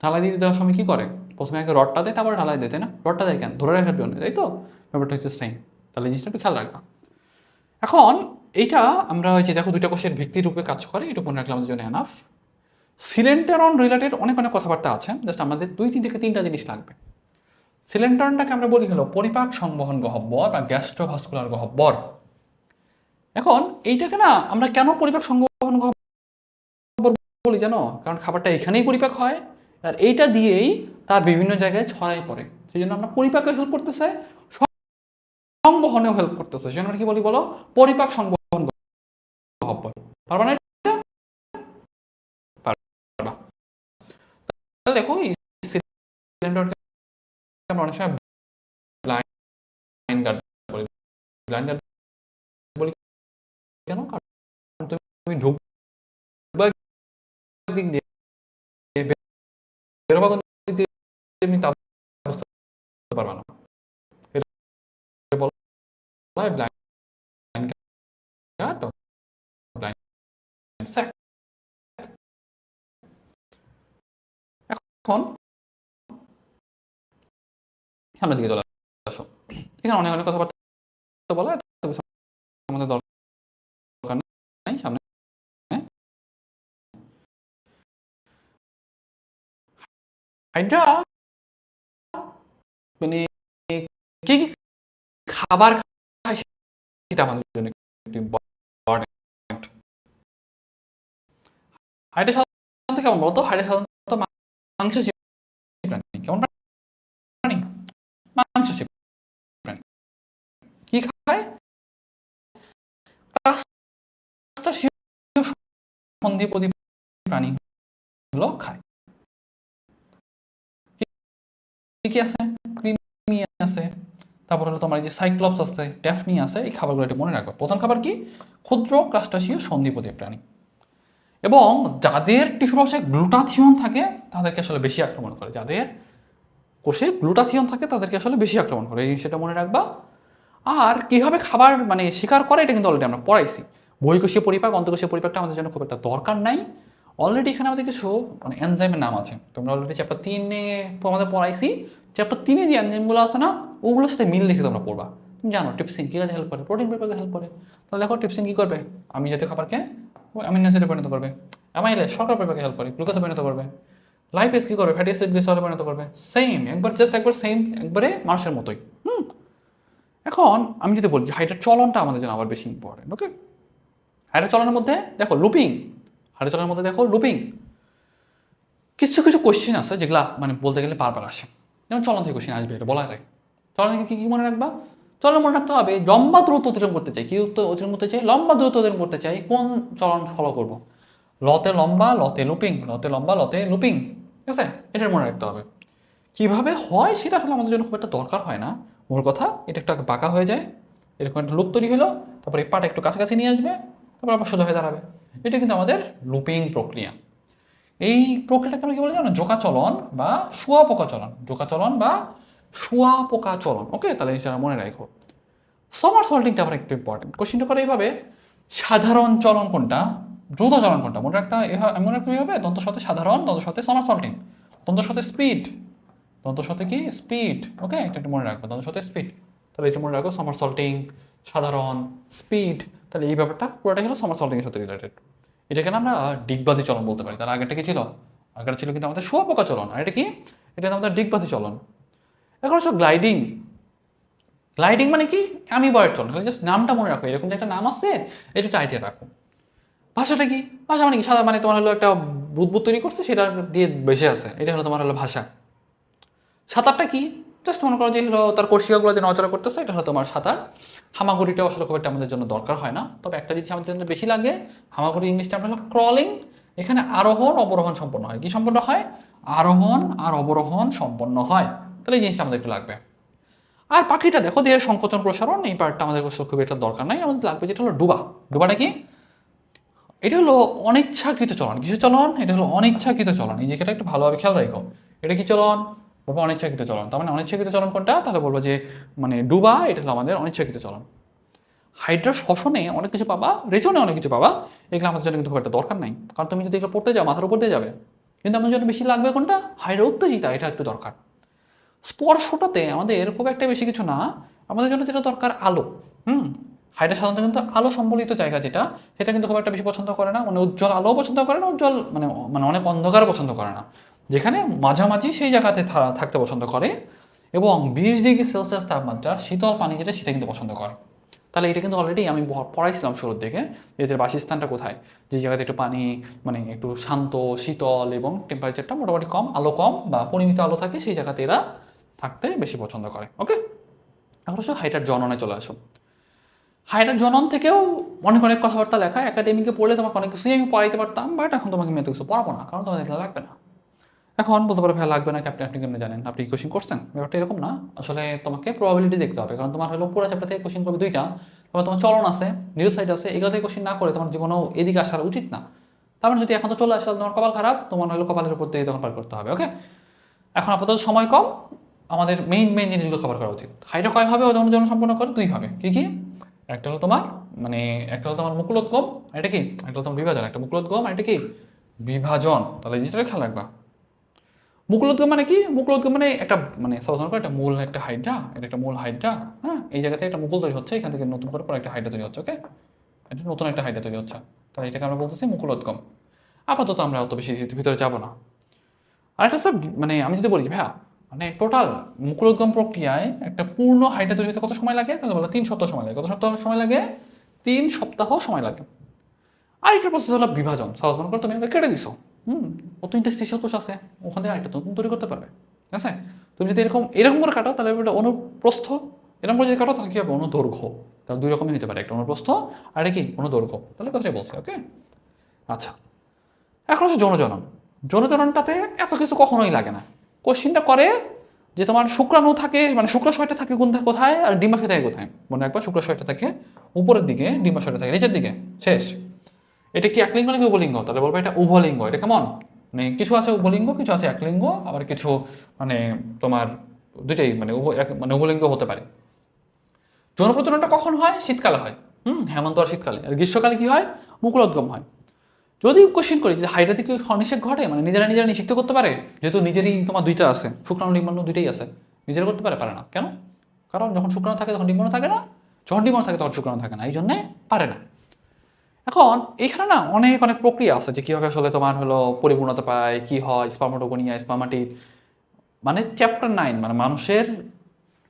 ঢালাই দিতে দেওয়ার সময় কি করে, প্রথমে আগে রডটা দেয় তারপরে ঢালাই দেয়, তাই না, রডটা দেয় কেন, ধরে রাখার জন্য, তাই তো, ব্যাপারটা হচ্ছে সেম, তাহলে জিনিসটা একটু খেয়াল রাখবা। এখন এইটা আমরা ওই যে দেখো দুইটা কোষের ভিত্তি রূপে কাজ করে, এটা মনে রাখলে আমাদের জন্য এনাফ। সিলেন্টারন রিলেটেড অনেক অনেক কথাবার্তা আছে, জাস্ট আমাদের দুই তিন থেকে তিনটা জিনিস লাগবে। সিলেন্টারনটাকে আমরা বলি হলো পরিপাক সংবহন গহ্বর বা গ্যাস্ট্রোভাস্কুলার গহ্বর। এখন এইটাকে না আমরা কেন পরিপাক সংবহন গহ্বর বলি জানো, কারণ খাবারটা এখানেই পরিপাক হয় আর এইটা দিয়েই তার বিভিন্ন জায়গায় ছড়াই পড়ে, সেই জন্য আমরা পরিপাকে হেল্প করতেছে, সংবহনেও হেল্প করতেছে, সেই জন্য আমরা কি বলি বলো, পরিপাক সংবহন গহ্বর। পারবা না এটা? পারবা। তাহলে দেখো এই সিলিন্ডারকে আমরা অনেক সময় ব্লাইন্ড গার্ড বলি, ব্লাইন্ড গার্ড বলি কেন, কারণ তুমি ঢুকবা দিক দিয়ে বেরোবা কোন দিক দিয়ে তুমি তা বুঝতে পারবা না। এটা বলা হয় ব্লাইন্ড কাট ও ব্লাইন্ড স্যাক। এখন সামনের দিকে চলে আসো। এখানে অনেক অনেক কথাবার্তা বলা আমাদের দরকার নাই। সামনে হাইড্রা মানে কি কি খাবার খায় সেটা আমাদের জন্য একটু ইম্পর্টেন্ট। হাইড্রা সাধারণত কেমন বলতো? হাইড্রা সাধারণত মাংসাশী প্রাণী। কেমন প্রাণী? মাংসাশী প্রাণী। কি খায়? সন্ধিপদী প্রাণীগুলো খায়। কি কি আছে? কৃমি আছে, তারপর হলো তোমার এই যে সাইক্লপস আছে, ড্যাফনি আছে। এই খাবারগুলো একটু মনে রাখবে। প্রথম খাবার কি? ক্ষুদ্র ক্রাস্টাসীয় সন্ধিপদী প্রাণী। এবং যাদের টিস্যু রসে গ্লুটাথিয়ন থাকে তাদেরকে আসলে বেশি আক্রমণ করে। যাদের কোষে গ্লুটাথিয়ন থাকে তাদেরকে আসলে বেশি আক্রমণ করে, এই সেটা মনে রাখবা। আর কীভাবে খাবার মানে শিকার করে এটা কিন্তু অলরেডি আমরা পড়াইছি। বহিঃকোষীয় পরিপাক, অন্তঃকোষীয় পরিপাকটা আমাদের জন্য খুব একটা দরকার নাই। অলরেডি এখানে আমাদের কিছু মানে এনজাইমের নাম আছে, তোমরা অলরেডি চ্যাপ্টার 3-এ আমাদের পড়াইছি। চ্যাপ্টার 3-এ যে এনজাইমগুলো আছে না, ওগুলোর সাথে মিল রেখে তোমরা পড়বা। তুমি জানো ট্রিপসিন কী কাজে হেল্প করে? প্রোটিন পরিপাকে হেল্প করে। তাহলে দেখো ট্রিপসিন কী করবে? আমি জাতীয় খাবারকে অ্যামিনো অ্যাসিডে পরিণত করবে। অ্যামাইলেজ শর্করা পরিপাকে হেল্প করে, গ্লুকোজে পরিণত করবে। লাইপেজ কী করবে? ফ্যাটি অ্যাসিড গ্লিসারলে পরিণত করবে। সেম একবার সেম একবারে মানুষের মতোই। এখন আমি যদি বলি যে হাইটের চলনটা আমাদের জন্য আবার বেশি ইম্পর্টেন্ট। ওকে, হাইটের চলনের মধ্যে দেখো লুপিং। হাইটের চলনের মধ্যে দেখো লুপিং। কিছু কিছু কোশ্চেন আছে যেগুলা মানে বলতে গেলে বারবার আসে, যেমন চলন থেকে কোশ্চেন আসবে, এটা বলা যায়। চলন থেকে কী কী মনে রাখবা? চলন মনে রাখতে হবে লম্বা দূরত্ব অতিক্রম করতে চাই। কী অতিক্রম করতে চাই? লম্বা দূরত্ব অতিক্রম করতে চাই। কোন চলন ফলো করবো? লতে লম্বা, লতে লুপিং, লতে লম্বা, লতে লুপিং। ঠিক আছে, এটার মনে রাখতে হবে। কীভাবে হয় সেটা আসলে আমাদের জন্য খুব একটা দরকার হয় না। মূল কথা এটা একটু বাঁকা হয়ে যায়, এরকম একটা লুপ তৈরি হলো, তারপর এই পাটা একটু কাছাকাছি নিয়ে আসবে, তারপর আবার সোজা হয়ে দাঁড়াবে। এটা কিন্তু আমাদের লুপিং প্রক্রিয়া। এই প্রক্রিয়াটাকে আমরা কী বলে জানো? জোকা চলন বা শুয়া পোকা চলন। জোকা চলন বা শুয়া পোকা চলন। ওকে, তাহলে সেটা মনে রাখো। সমার সল্টিংটা আবার একটু ইম্পর্টেন্ট। কোশ্চেনটা করে এইভাবে, সাধারণ চলন কোনটা, দ্রুত চলন কোনটা? মনে রাখতে মনে রাখতে হবে দন্ত সাথে সাধারণ, দন্ত সাথে সমার সল্টিং, দন্ত সাথে স্পিড, দন্তর সাথে কি? স্পিড। ওকে, এটা একটু মনে রাখবো, দন্তের সাথে স্পিড। তাহলে এটা মনে রাখো, সামার সল্টিং, সাধারণ, স্পিড। তাহলে এই ব্যাপারটা পুরোটাই হলো সামার সল্টিংয়ের সাথে রিলেটেড। এটাকে আমরা ডিগবাজি চলন বলতে পারি। তার আগেরটা কি ছিল? আগেরটা ছিল কিন্তু আমাদের শুঁয়াপোকা চলন। আর এটা কি? এটা আমাদের ডিগবাজি চলন। এখন হচ্ছে গ্লাইডিং। গ্লাইডিং মানে কি? অ্যামিবয়েড চলন। জাস্ট নামটা মনে রাখো, এরকম যে একটা নাম আছে এটা একটা আইডিয়া রাখো। ভাষাটা কি? ভাষা মানে কি? সাদা মানে তোমার হলো একটা বুদবুদ তৈরি করছে, সেটা দিয়ে বেঁচে আছে, এটা হলো তোমার হলো ভাষা। সাঁতারটা কি? জাস্ট মনে করো যে হলো তার কোষিকাগুলো যে নড়াচড়া করতেছে, এটা হলো তোমার সাঁতার। হামাগুড়িটা আসলে খুব একটা আমাদের জন্য দরকার হয় না, তবে একটা জিনিস আমাদের জন্য বেশি লাগে। হামাগুড়ি ইংলিশটা আমরা হলো ক্রলিং। এখানে আরোহণ অবরোহণ সম্পন্ন হয়। কি সম্পন্ন হয়? আরোহণ আর অবরোহণ সম্পন্ন হয়। তাহলে এই জিনিসটা আমাদের একটু লাগবে। আর পাখিটা দেখো, দেহের সংকোচন প্রসারণ, এই পার্টটা আমাদের খুব একটা দরকার নাই। আমাদের লাগবে যেটা হলো ডুবা। ডুবাটা কি? এটা হলো অনিচ্ছাকৃত চলন। কিসের চলন? এটা হলো অনিচ্ছাকৃত চলন। এই জায়গাটা একটু ভালোভাবে খেয়াল রাখো। এটা কি চলন? বলবো অনিচ্ছাকৃত চলন। তার মানে অনিচ্ছাকৃত চলন কোনটা? তাহলে বলবো যে মানে ডুবা, এটা হলো আমাদের অনিচ্ছাকৃত চলন। হাইড্রা শ্বসনে অনেক কিছু পাবা, রেচনে অনেক কিছু পাবা, এগুলো আমাদের জন্য কিন্তু খুব একটা দরকার নাই। কারণ তুমি যদি এগুলো পড়তে যাও মাথার উপর দিয়ে যাবে। কিন্তু আমাদের জন্য বেশি লাগবে কোনটা? হাইড্রা উত্তেজিতা, এটা একটু দরকার। স্পর্শটাতে আমাদের খুব একটা বেশি কিছু না, আমাদের জন্য যেটা দরকার আলো। হাইড্রা সাধারণত কিন্তু আলো সম্বলিত জায়গা যেটা, সেটা কিন্তু খুব একটা বেশি পছন্দ করে না। মানে উজ্জ্বল আলোও পছন্দ করে না, উজ্জ্বল মানে মানে অনেক অন্ধকারও পছন্দ করে না। যেখানে মাঝামাঝি সেই জায়গাতে থাকতে পছন্দ করে। এবং 20 ডিগ্রি সেলসিয়াস তাপমাত্রার শীতল পানি যেটা, সেটা কিন্তু পছন্দ করে। তাহলে এটা কিন্তু অলরেডি আমি পড়াইছিলাম শুরুর দিকে, এদের বাসস্থানটা কোথায়, যে জায়গাতে একটু পানি মানে একটু শান্ত, শীতল এবং টেম্পারেচারটা মোটামুটি কম, আলো কম বা পরিমিত আলো থাকে, সেই জায়গাতে এরা থাকতে বেশি পছন্দ করে। ওকে, এখন আসো হাইড্রার জননে চলে আসো। হাইড্রার জনন থেকেও অনেক অনেক কথাবার্তা লেখা। একাডেমিকে পড়লে তোমাকে অনেক কিছুই আমি পড়াইতে পারতাম, বাট এখন তোমাকে আমি এত কিছু পড়াবো না, কারণ তোমাদের এগুলো লাগবে না। এখন বলতে পারো ভাই লাগবে না, আপনি কেমনি জানেন? আপনি কোশ্চিন করছেন? ব্যাপারটা এরকম না। আসলে তোমাকে প্রবাবিলিটি দেখতে হবে, কারণ তোমার হলো পুরো চ্যাপ্টার থেকে কোশ্চিন করবে 2টা। তোমার চলন আছে, নিউরোসাইড আছে, এগুলো থেকে কোশ্চিন না করে তোমার জীবনেও এদিকে আসার উচিত না। তার মানে যদি এখন তো চলে আসে তাহলে তোমার কপাল খারাপ, তোমার হলো কপালের উপর দিয়ে তখন পার করতে হবে। ওকে, এখন আপাতত সময় কম, আমাদের মেইন জিনিসগুলো কভার করা উচিত। হাইড্রা কয়ভাবে ওজন সম্পন্ন করে? দুইভাবে। কি কি? একটা হলো তোমার মানে একটা হলো তোমার মুকুলোদ্গম, এটা কি? একটা হলো তোমার বিভাজন, একটা মুকুলোদ্গম, আর এটা কি? বিভাজন। তাহলে এই জিনিসটা খেয়াল রাখবা। মুকুলোদ্গম মানে কি? মুকুলোদ্গম মানে একটা মানে সাপোজ মনে করো একটা মূল একটা হাইড্রা, এটা একটা মূল হাইড্রা, হ্যাঁ, এই জায়গা থেকে একটা মুকুল তৈরি হচ্ছে, এখান থেকে নতুন করে পরে একটা হাইড্রা তৈরি হচ্ছে। ওকে, এটা নতুন একটা হাইড্রা তৈরি হচ্ছে, তাহলে এটাকে আমরা বলতেছি মুকুলোদ্গম। আপাতত আমরা অত বেশি ভিতরে যাব না। আরেকটা স্যার মানে আমি যদি বলি ভাইয়া মানে টোটাল মুকুলোদ্গম প্রক্রিয়ায় একটা পূর্ণ হাইড্রা তৈরি হতে কত সময় লাগে? তাহলে বলো 3 সপ্তাহ সময় লাগে। কত সপ্তাহ সময় লাগে? 3 সপ্তাহ সময় লাগে। আর একটা প্রসেস হলো বিভাজন। সাপোজ মনে করো তুমি আমাকে কেটে দিছো, অত ইন্টারস্টিশিয়াল কোষ আছে, ওখান থেকে আরেকটা নতুন তৈরি করতে পারবে। ঠিক আছে, তুমি যদি এরকম করে কাটো তাহলে এটা অনুপ্রস্থ, এরকম করে যদি কাটো তাহলে কি হবে? অনুদৈর্ঘ্য। তাহলে দুই রকমই হতে পারে, একটা অনুপ্রস্থ আর এটা কি? অনুদৈর্ঘ্য। তাহলে কথাটাই বলছে। ওকে, আচ্ছা, এখন হচ্ছে যৌনজনন। যৌনজননটাতে এত কিছু কখনোই লাগে না। কোশ্চিনটা করে যে তোমার শুক্রাণু থাকে মানে শুক্রাশয়টা থাকে কোথায় আর ডিম্বাশয় থাকে কোথায়? মনে রাখবা শুক্রাশয়টা থাকে উপরের দিকে, ডিম্বাশয়টা থাকে নিচের দিকে। শেষ। এটা কি একলিঙ্গ নাকি উভলিঙ্গ? তাহলে বলবো এটা উভলিঙ্গ। এটা কেমন? মানে কিছু আছে উভলিঙ্গ, কিছু আছে একলিঙ্গ, আবার কিছু মানে তোমার দুইটাই মানে মানে উভলিঙ্গ হতে পারে। যৌন প্রজননটা কখন হয়? শীতকালে হয়। হেমন্ত আর শীতকালে। আর গ্রীষ্মকালে কি হয়? মুকুলোদ্গম হয়। যদি কোশ্চিন করি যে হাইড্রা থেকে নিষেক ঘটে মানে নিজেরা নিষিক্ত করতে পারে, যেহেতু নিজেরই তোমার দুইটা আছে, শুক্রাণু ডিম্বাণু দুইটাই আছে, নিজেরা করতে পারে? পারে না। কেন? কারণ যখন শুক্রাণু থাকে তখন ডিম্বাণু থাকে না, যখন ডিম্বাণু থাকে তখন শুক্রাণু থাকে না, এই জন্যে পারে না। এখন এইখানে না অনেক অনেক প্রক্রিয়া আছে যে কীভাবে আসলে তোমার হলো পরিপূর্ণতা পায়, কি হয়, স্পার্মাটোগোনিয়া, স্পার্মাটিড, মানে চ্যাপ্টার 9 মানে মানুষের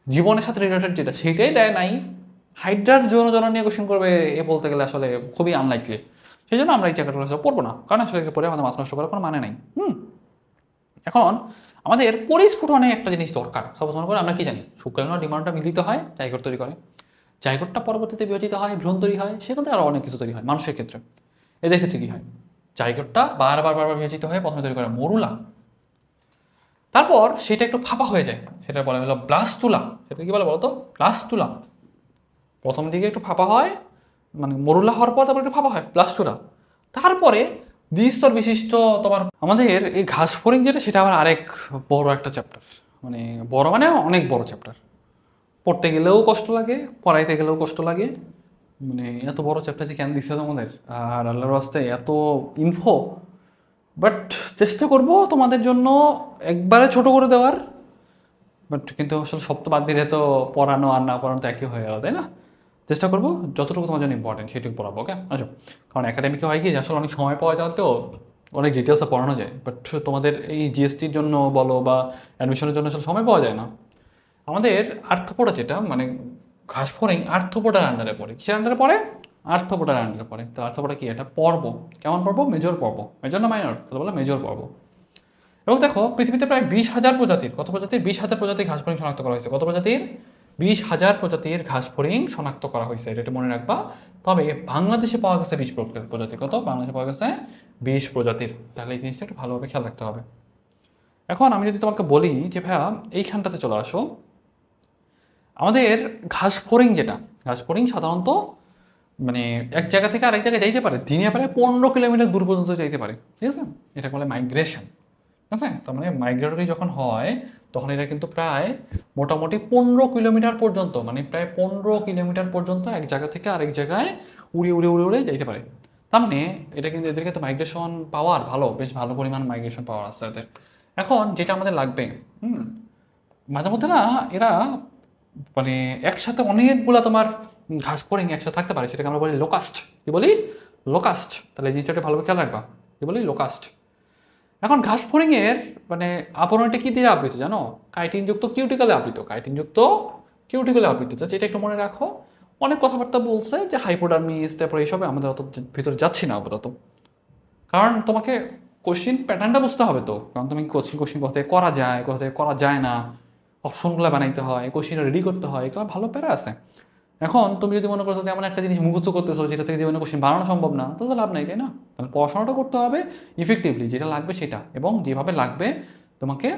জীবনের সাথে রিলেটেড যেটা সেটাই দেয় নাই। হাইড্রার যৌনজনন নিয়ে কোশ্চেন করবে এ বলতে গেলে আসলে খুবই আনলাইকলি। সেই জন্য আমরা এই চ্যাপ্টারগুলো পড়বো না, কারণ আসলে পরে আমাদের মাছ নষ্ট করার কোনো মানে নাই। এখন আমাদের পরিস্ফুটনে একটা জিনিস দরকার। সাপোজ মনে করো আমরা কি জানি শুক্রাণু আর ডিম্বাণুটা মিলিত হয়, জাইগোট তৈরি করে, জাইগোটটা পরবর্তীতে বিভাজিত হয়, ভ্রূণ তৈরি হয়, সেখান থেকে আরও অনেক কিছু তৈরি হয় মানুষের ক্ষেত্রে। এদের ক্ষেত্রে কি হয়? জাইগোটটা বারবার বিভাজিত হয়ে প্রথমে তৈরি করে মরুলা, তারপর সেটা একটু ফাঁপা হয়ে যায়, সেটা বলা হলো ব্লাস্টুলা। সেটা কি বলে বলতো? ব্লাস্টুলা। প্রথম দিকে একটু ফাঁপা হয় মানে মরুলা হওয়ার পর তারপর একটু ফাঁপা হয় ব্লাস্টুলা। তারপরে দ্বিস্তর বিশিষ্ট তোমার আমাদের এই ঘাস ফড়িং যেটা, সেটা আবার আরেক বড় একটা চ্যাপ্টার, মানে বড় মানে অনেক বড় চ্যাপ্টার। পড়তে গেলেও কষ্ট লাগে, পড়াইতে গেলেও কষ্ট লাগে, মানে এত বড় চ্যাপ্টার যে কেন দিচ্ছে তোমাদের, আর আল্লাহর রাস্তায় এত ইনফো। বাট চেষ্টা করব তোমাদের জন্য একবারে ছোট করে দেওয়ার, বাট কিন্তু আসলে সব তো বাদ দিলে তো পড়ানো আর না পড়ানো তো একই হয়ে গেল, তাই না? চেষ্টা করবো যতটুকু তোমার জন্য ইম্পর্টেন্ট সেটুকু পড়াবো। ওকে, আচ্ছা, কারণ একাডেমিকে হয় কি যে আসলে অনেক সময় পাওয়া যাওয়াতেও অনেক ডিটেলসে পড়ানো যায়, বাট তোমাদের এই জিএসটির জন্য বলো বা অ্যাডমিশনের জন্য আসলে সময় পাওয়া যায় না। আমাদের আর্থপোডা যেটা মানে ঘাস ফড়িং আর্থপোডার আন্ডারে পড়ে। কিসের আন্ডারে পড়ে? আর্থপোডার আন্ডারে পড়ে। তো আর্থপোডা কি? এটা পর্ব। কেমন পর্ব? মেজর পর্ব। মেজর না মাইনর? তাহলে বলে মেজর পর্ব। এবং দেখো পৃথিবীতে প্রায় 20,000 প্রজাতির, কত প্রজাতির? 20,000 প্রজাতির ঘাস ফড়িং শনাক্ত করা হয়েছে। কত প্রজাতির? 20,000 প্রজাতির ঘাস ফড়িং শনাক্ত করা হয়েছে, এটা মনে রাখবা। তবে বাংলাদেশে পাওয়া গেছে 20 প্রজাতির। কত? বাংলাদেশে পাওয়া গেছে 20 প্রজাতির। তাহলে এই জিনিসটা একটু ভালোভাবে খেয়াল রাখতে হবে। এখন আমি যদি তোমাকে বলি যে ভাইয়া এইখানটাতে চলে আসো, আমাদের ঘাস ফড়িং যেটা, ঘাস ফড়িং সাধারণত মানে এক জায়গা থেকে আরেক জায়গায় যাইতে পারে, দিনে প্রায় 15 কিলোমিটার দূর পর্যন্ত যাইতে পারে। ঠিক আছে, এটা বলে মাইগ্রেশন। ঠিক আছে, তার মানে মাইগ্রেটরি যখন হয় তখন এটা কিন্তু প্রায় মোটামুটি 15 কিলোমিটার পর্যন্ত, মানে প্রায় 15 কিলোমিটার পর্যন্ত এক জায়গা থেকে আরেক জায়গায় উড়ে যাইতে পারে। তার মানে এটা কিন্তু এদেরকে তো মাইগ্রেশন পাওয়ার ভালো, বেশ ভালো পরিমাণ মাইগ্রেশন পাওয়ার আছে এদের। এখন যেটা আমাদের লাগবে, মাঝে মধ্যে না এরা মানে একসাথে অনেকগুলা তোমার ঘাস ফড়িং একসাথে থাকতে পারে, সেটাকে আমরা বলি লোকাস্ট। কি বলি? লোকাস্ট। তাহলে এই জিনিসটা ভালোভাবে খেয়াল রাখবা। কি বলি? লোকাস্ট। এখন ঘাস ফড়িংয়ের মানে আবরণটা কি দিয়ে আবৃত জানো? কাইটিনযুক্ত কিউটিকলে আবৃত। কাইটিনযুক্ত কিউটিকলে আবৃত। যেটা একটু মনে রাখো। অনেক কথাবার্তা বলছে যে হাইপোডার্মিস, তারপরে এইসবে আমাদের অত ভিতরে যাচ্ছি না আপাতত, কারণ তোমাকে কোশ্চিন প্যাটার্নটা বুঝতে হবে তো। কারণ তুমি কোশ্চিন কোথায় করা যায়, কোথায় করা যায় না, অপশনগুলো বানাইতে হয়, কোশ্চিন রেডি করতে হয়, এগুলো ভালো প্যারা আছে। এখন তুমি যদি মনে করছো যে এমন একটা জিনিস মুখস্থ করতেছো যেটা থেকে জীবনে কোশ্চিন বানানো সম্ভব না, তাহলে লাভ নাই, তাই না? তাহলে পড়াশোনাটা করতে হবে ইফেক্টিভলি, যেটা লাগবে সেটা, এবং যেভাবে লাগবে তোমাকে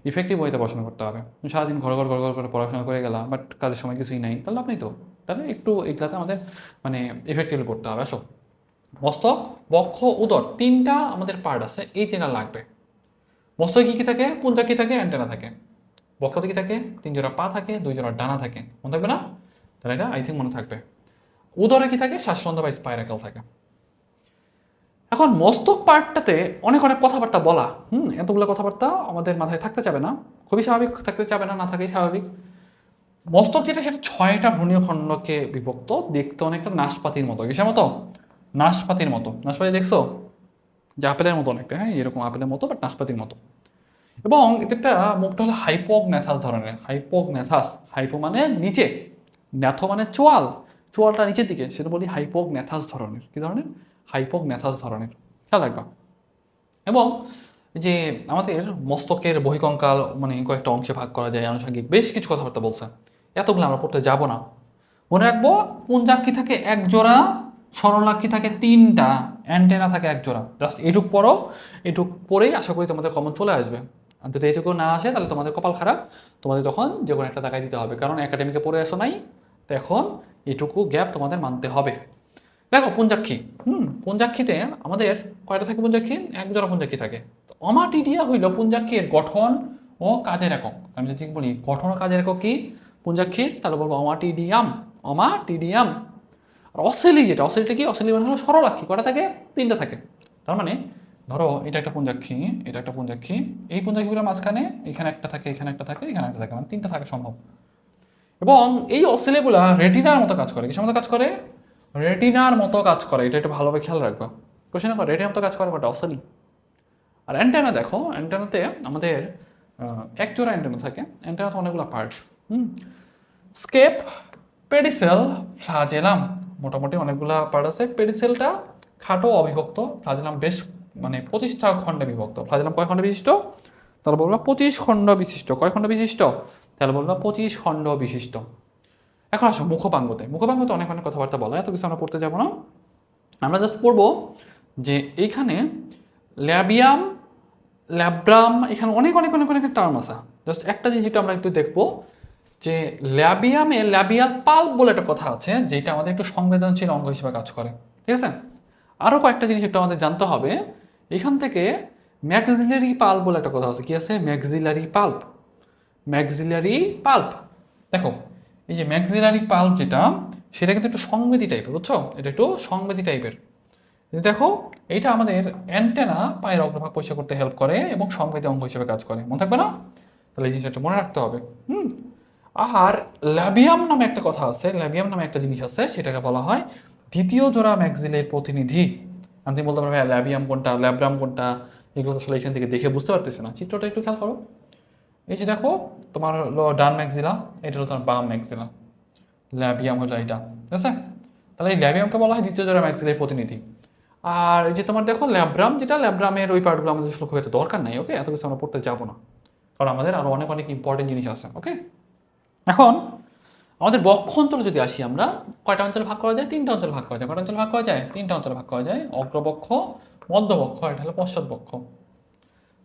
ইফেক্টিভ ওয়েতে পড়াশোনা করতে হবে। সারাদিন ঘর করে পড়াশোনা করে গেলা, বাট কাজের সময় কিছুই নাই, তাহলে লাভ নেই তো। তাহলে একটু এগুলাতে আমাদের মানে ইফেক্টিভলি করতে হবে। আসো মস্তক, বক্ষ, উদর, তিনটা আমাদের পার্ট আছে, এই তিনটা লাগবে। মস্তকে কি কি থাকে? পুঞ্জা কি থাকে? অ্যান্টেনা থাকে। বক্ষতে কি থাকে? 3 জোড়া পা থাকে, 2 জোড়া ডানা থাকে। মনে থাকবে না? তাহলে এটা আই থিঙ্ক মনে থাকবে। উদরে কি থাকে? শ্বাসরন্ধ্র বা স্পাইরাকল থাকে। এখন মস্তক পার্টটাতে অনেক অনেক কথাবার্তা বলা, এতগুলো কথাবার্তা আমাদের মাথায় থাকতে চাবে না, খুবই স্বাভাবিক, থাকতে চাবে না, না থাকেই স্বাভাবিক। মস্তক যেটা, সেটা 6টা ভ্রূণীয় খণ্ডকে বিভক্ত, দেখতে অনেকটা নাশপাতির মতো। কিসের মতো? নাশপাতির মতো। নাশপাতি দেখছো? যে আপেলের মতো অনেকটা, হ্যাঁ, এরকম আপেলের মতো, বাট নাশপাতির মতো। এবং এটা একটা মুখটা হলো হাইপোগন্যাথাস ধরনের। হাইপোগন্যাথাস, হাইপো মানে নিচে, ন্যাথো মানে চোয়াল, চোয়ালটা নিচের দিকে, সেটা বলি হাইপোগন্যাথাস ধরনের। কি ধরনের? হাইপোগন্যাথাস ধরনের। খেয়াল রাখবা। এবং যে আমাদের মস্তকের বহিকঙ্কাল মানে কয়েকটা অংশে ভাগ করা যায়, আনুষঙ্গিক বেশ কিছু কথাবার্তা বলছে, এতগুলো আমরা পড়তে যাব না। মনে রাখবো, পুঞ্জাক্ষী থাকে 1 জোড়া, সরলাক্ষী থাকে 3টা, অ্যান্টেনা থাকে 1 জোড়া। জাস্ট এটুক পড়ো, এটুক পরেই আশা করি তোমাদের কমন চলে আসবে। আর যদি এইটুকু না আসে তাহলে তোমাদের কপাল খারাপ, তোমাদের তখন যে কোনো একটা টাকায় দিতে হবে, কারণ একাডেমিকে পড়ে আসো নাই, তো এখন এটুকু গ্যাপ তোমাদের মানতে হবে। দেখো পুঞ্জাক্ষী, পুঞ্জাক্ষীতে আমাদের কয়টা থাকে? পুঞ্জাক্ষী 1 জোড়া পুঞ্জাক্ষী থাকে। অমাটিডিয়া হইল পুঞ্জাক্ষীর গঠন ও কাজের একক। আমি যদি বলি গঠন ও কাজের একক কি পুঞ্জাক্ষীর, তাহলে বলবো অমাটিডিয়াম। অমাটিডিয়াম। আর অসেলি যেটা, অসেলিটা কি? অসেলি মানে হলো সরলাক্ষী। কটা থাকে? 3টা থাকে। তার মানে ধরো এটা একটা পুঞ্জাক্ষী, এটা একটা পুঞ্জাক্ষী, এই পুঞ্জাক্ষীগুলোর মাঝখানে এখানে একটা থাকে, এখানে একটা থাকে, এখানে একটা থাকে, মানে 3টা থাকা সম্ভব। এবং এই অসেলিগুলা রেটিনার মতো কাজ করে। কিসের মতো কাজ করে? রেটিনার মতো কাজ করে। এটা একটু ভালোভাবে খেয়াল রাখবা। কোশ্চেন করে রেটিনার মতো কাজ করে কোনটা? অসেলি। আর অ্যান্টেনা দেখো, অ্যান্টেনাতে আমাদের 1 জোড়া অ্যান্টেনা থাকে। অ্যান্টেনাতে অনেকগুলো পার্ট। স্কেপ, পেডিসেল, ফ্লাজেলাম, মোটামুটি অনেকগুলা পার্ট আছে। পেডিসেলটা খাটো অবিভক্ত, ফ্লাজেলাম বেশ মানে 25টা খণ্ডে বিভক্ত। ফ্লাজেলাম কয় খণ্ড বিশিষ্ট? তাহলে বলবো 25 খণ্ড বিশিষ্ট। কয় খণ্ড বিশিষ্ট? তাহলে বলবো 25 খণ্ড বিশিষ্ট। এখন আসো মুখপাঙ্গতে। মুখপাঙ্গতে অনেক অনেক কথাবার্তা বলা, এত কিছু আমরা পড়তে যাবো না। আমরা জাস্ট পড়বো যে এইখানে ল্যাবিয়াম, ল্যাব্রাম, এখানে অনেক অনেক অনেক অনেক টার্ম আছে। জাস্ট একটা জিনিস একটু আমরা একটু দেখবো যে ল্যাবিয়ামে ল্যাবিয়াল পাল্প বলে একটা কথা আছে, যেটা আমাদের একটু সংবেদনশীল অঙ্গ হিসেবে কাজ করে। ঠিক আছে? আরও কয়েকটা জিনিস একটু আমাদের জানতে হবে। এখান থেকে ম্যাক্সিলারি পাল্প বলে একটা কথা আছে। কি আছে? Maxillary pulp. Maxillary pulp. দেখো, এই যে ম্যাক্সিলারি পাল্প যেটা, সেটা কিন্তু একটু সংবেদী টাইপের, বুঝছো? এটা একটু সংবেদী টাইপের। দেখো, এইটা আমাদের অ্যান্টেনা, পায়ের অগ্রভাগ পরিষ্কার করতে হেল্প করে এবং সংবেদী অঙ্গ হিসেবে কাজ করে। মনে থাকবে না? তাহলে এই জিনিসটা মনে রাখতে হবে। আর ল্যাবিয়াম নামে একটা কথা আছে, ল্যাবিয়াম নামে একটা জিনিস আছে, সেটাকে বলা হয় দ্বিতীয় জোড়া ম্যাক্সিলের প্রতিনিধি। আমি বলতে পারবো হ্যাঁ ল্যাবিয়াম কোনটা, ল্যাব্রাম কোনটা, এগুলো আসলে এখান থেকে দেখে বুঝতে পারতেছি না। চিত্রটা একটু খেয়াল করো। এই যে দেখো, তোমার হলো ডান ম্যাক্সিলা, এটা হলো তোমার বাম ম্যাক্সিলা, ল্যাবিয়াম হলো এটা। ঠিক আছে? তাহলে এই ল্যাবিয়ামকে বলা হয় দ্বিতীয় জোড়া ম্যাক্সিলের প্রতিনিধি। আর এই যে তোমার দেখো ল্যাব্রাম, যেটা ল্যাব্রামের ওই পার্টগুলো আমাদের আসলে খুব একটা দরকার নাই। ওকে, এত কিছু আমরা পড়তে যাবো না, কারণ আমাদের আরো অনেক অনেক ইম্পর্টেন্ট জিনিস আছে। ওকে, এখন আমাদের বক্ষ অঞ্চলে যদি আসি, আমরা কয়টা অঞ্চলে ভাগ করা যায়? 3টা অঞ্চলে ভাগ করা যায়। কয়টা অঞ্চলে ভাগ করা যায়? 3টা অঞ্চলে ভাগ করা যায়। অগ্রবক্ষ, মধ্যবক্ষ, এটা হলো পশ্চাৎবক্ষ।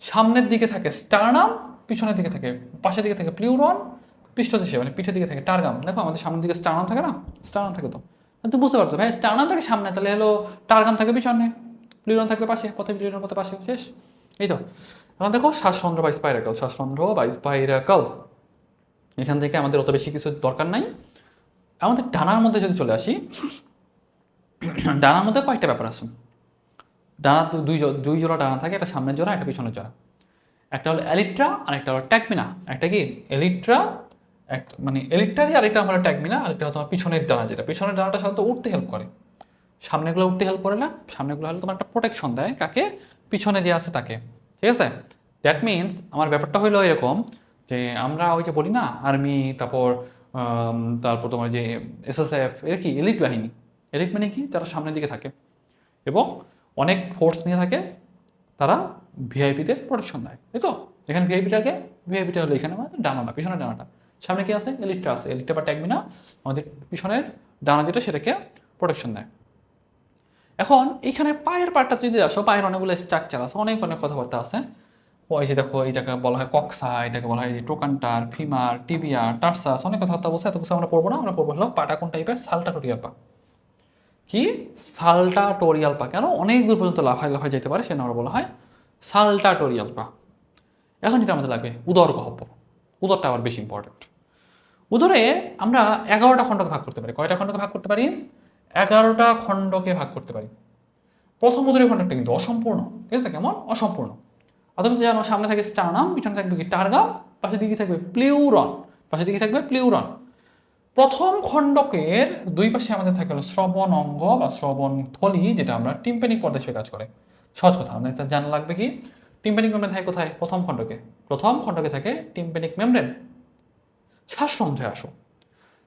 সামনের দিকে থাকে স্টার্নাম, পিছনের দিকে থাকে, পাশের দিকে থাকে প্লিউরন, পৃষ্ঠদেশে মানে পিঠের দিকে থাকে টার্গাম। দেখো আমাদের সামনের দিকে স্টার্নাম থাকে না? স্টার্নাম থাকে তো। তুমি বুঝতে পারছো ভাই, স্টার্নাম থাকে সামনে, তাহলে হলো টার্গাম থাকে পিছনে, প্লিউরন থাকবে পাশে, পথে প্লিউরন পথে পাশে, শেষ। এই তো। এখন দেখো শ্বাসরন্ধ্র বা স্পাইরাকল, শ্বাসরন্ধ্র বা স্পাইরাকল। এখান থেকে আমাদের অত বেশি কিছু দরকার নাই। আমাদের ডানার মধ্যে যদি চলে আসি, ডানার মধ্যে কয়েকটা ব্যাপার আছে। ডানা দুই জোড়া ডানা থাকে, একটা সামনের জোড়া, একটা পিছনের জোড়া। একটা হলো এলিট্রা আর একটা হলো ট্যাগমিনা। একটা কি এলিট্রা, মানে এলিট্রারি, আর একটা হলো ট্যাগমিনা, আর একটা তোমার পিছনের ডানা, যেটা পিছনের ডানাটা সাধারণত উঠতে হেল্প করে, সামনেগুলো উঠতে হেল্প করে না। সামনেগুলো হলে তোমার একটা প্রোটেকশন দেয়, কাকে? পিছনে যে আছে তাকে। ঠিক আছে? দ্যাট মিনস আমার ব্যাপারটা হলো এরকম যে আমরা ওই যে বলি না আর্মি, তারপর তোমার যে এসএসএফ, এর কি এলিট বাহিনী। এলিট মানে কি? তারা সামনের দিকে থাকে এবং অনেক ফোর্স নিয়ে থাকে, তারা ভিআইপিদের প্রোটেকশন দেয়, তাই তো? এখানে ভিআইপিটাকে, ভিআইপিটা হলো এখানে আমাদের ডানাটা, পিছনের ডানাটা। সামনে কি আছে? এলিটটা আছে। এলিটটা বা ট্যাগমিনা আমাদের পিছনের ডানা যেটা, সেটাকে প্রোটেকশন দেয়। এখন এইখানে পায়ের পার্টটা যদি আসো, পায়ের অনেকগুলো স্ট্রাকচার আছে, অনেক অনেক কথাবার্তা আছে। ওই যে দেখো, এইটাকে বলা হয় কক্সা, এটাকে বলা হয় টোকান্টার, ফিমার, টিবিয়া, টার্সাস, অনেক কথাবার্তা বলছে। এত কিছু আমরা পড়বো না, আমরা পড়বো হলো পাটা কোন টাইপের, সালটাটোরিয়াল পা। কি সালটাটোরিয়াল পা, কেন অনেক দূর পর্যন্ত লাফায় লাফায় যেতে পারে, সেটা আমরা বলা হয় সালটাটোরিয়াল পা। এখন যেটা আমাদের লাগবে উদর গহ্বর। উদরটা আবার বেশি ইম্পর্টেন্ট। উদরে আমরা 11টা খণ্ডকে ভাগ করতে পারি। কয়টা খণ্ডকে ভাগ করতে পারি? 11টা খণ্ডকে ভাগ করতে পারি। প্রথম উদরের খণ্ডটা কিন্তু অসম্পূর্ণ, ঠিক আছে? কেমন অসম্পূর্ণ? আর তুমি জানো সামনে থাকে স্টার্নাম, পিছনে থাকবে কি টার্গাম, পাশের দিকে থাকবে প্লিউরন, পাশের দিকে থাকবে প্লিউরন। প্রথম খণ্ডকের দুই পাশে আমাদের থাকে হলো শ্রবণ অঙ্গ বা শ্রবণ থলি, যেটা আমরা টিম্প্যানিক পর্দা হিসেবে কাজ করে। সহজ কথা, আমাদের জানা লাগবে কি টিম্প্যানিক মেমব্রেন থাকে কোথায়? প্রথম খণ্ডকে। প্রথম খণ্ডকে থাকে টিম্প্যানিক মেমব্রেন। শ্বাসরন্ধ্রে আসো।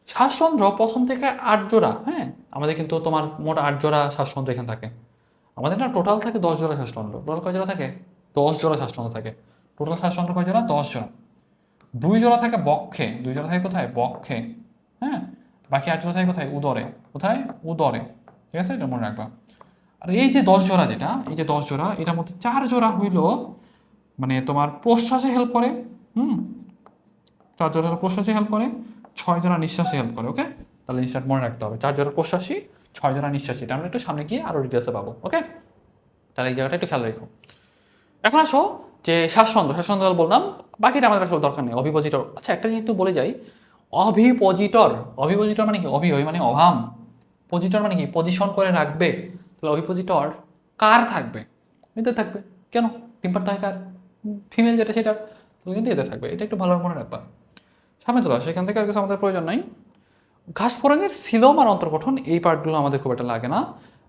শ্বাসরন্ধ্র প্রথম থেকে 8 জোড়া, হ্যাঁ আমাদের কিন্তু তোমার মোট 8 জোড়া শ্বাসরন্ধ্র এখানে থাকে। আমাদের না টোটাল থাকে 10 জোড়া শ্বাসরন্ধ্র। টোটাল কয় জোড়া থাকে? 10 জোড়া শ্বাসরন্ধ্র থাকে। টোটাল শ্বাসরন্ধ্র কয় জোড়া? 10 জোড়া। 2 জোড়া থাকে বক্ষে, 2 জোড়া থাকে কোথায়? বক্ষে, হ্যাঁ। বাকি 8 জোড়া থাকে কোথায়? উদরে। কোথায়? উদরে, ঠিক আছে? এটা মনে রাখবা। আর এই যে 10 জোড়া যেটা, এই যে 10 জোড়া, এটার মধ্যে 4 জোড়া হইল মানে তোমার প্রশ্বাসে হেল্প করে, 4 জোড়া প্রশ্বাসে হেল্প করে, 6 জোড়া নিঃশ্বাসে হেল্প করে। ওকে, তাহলে নিঃশ্বাস মনে রাখতে হবে, 4 জোড়া প্রশ্বাসী, 6 জোড়া নিঃশ্বাসী। এটা আমরা একটু সামনে গিয়ে আরো ডিটেলসে পাবো। ওকে, তাহলে এই জায়গাটা একটু খেয়াল রেখো। এখন আসো যে শ্বাসরন্ধ্র, শ্বাসরন্ধ্র বললাম, বাকিটা আমাদের আসলে দরকার নেই। অভিপজিটর, আচ্ছা একটা জিনিস একটু বলে যাই, অভিপজিটর, অভিপজিটর মানে কি? অভি মানে অভাম, পজিটর মানে কি? পজিশন করে রাখবে। তাহলে অভিপজিটর কার থাকবে? এদের থাকবে। কেন? টিম্পার থাকে কার? ফিমেল যেটা সেটা, তাহলে কিন্তু এদের থাকবে। এটা একটু ভালো মনে রাখবা। সামনে চলে আসো, এখান থেকে আর কিছু আমাদের প্রয়োজন নাই। ঘাস ফড়িংয়ের সিলোম আর অন্তর্গঠন, এই পার্টগুলো আমাদের খুব একটা লাগে না।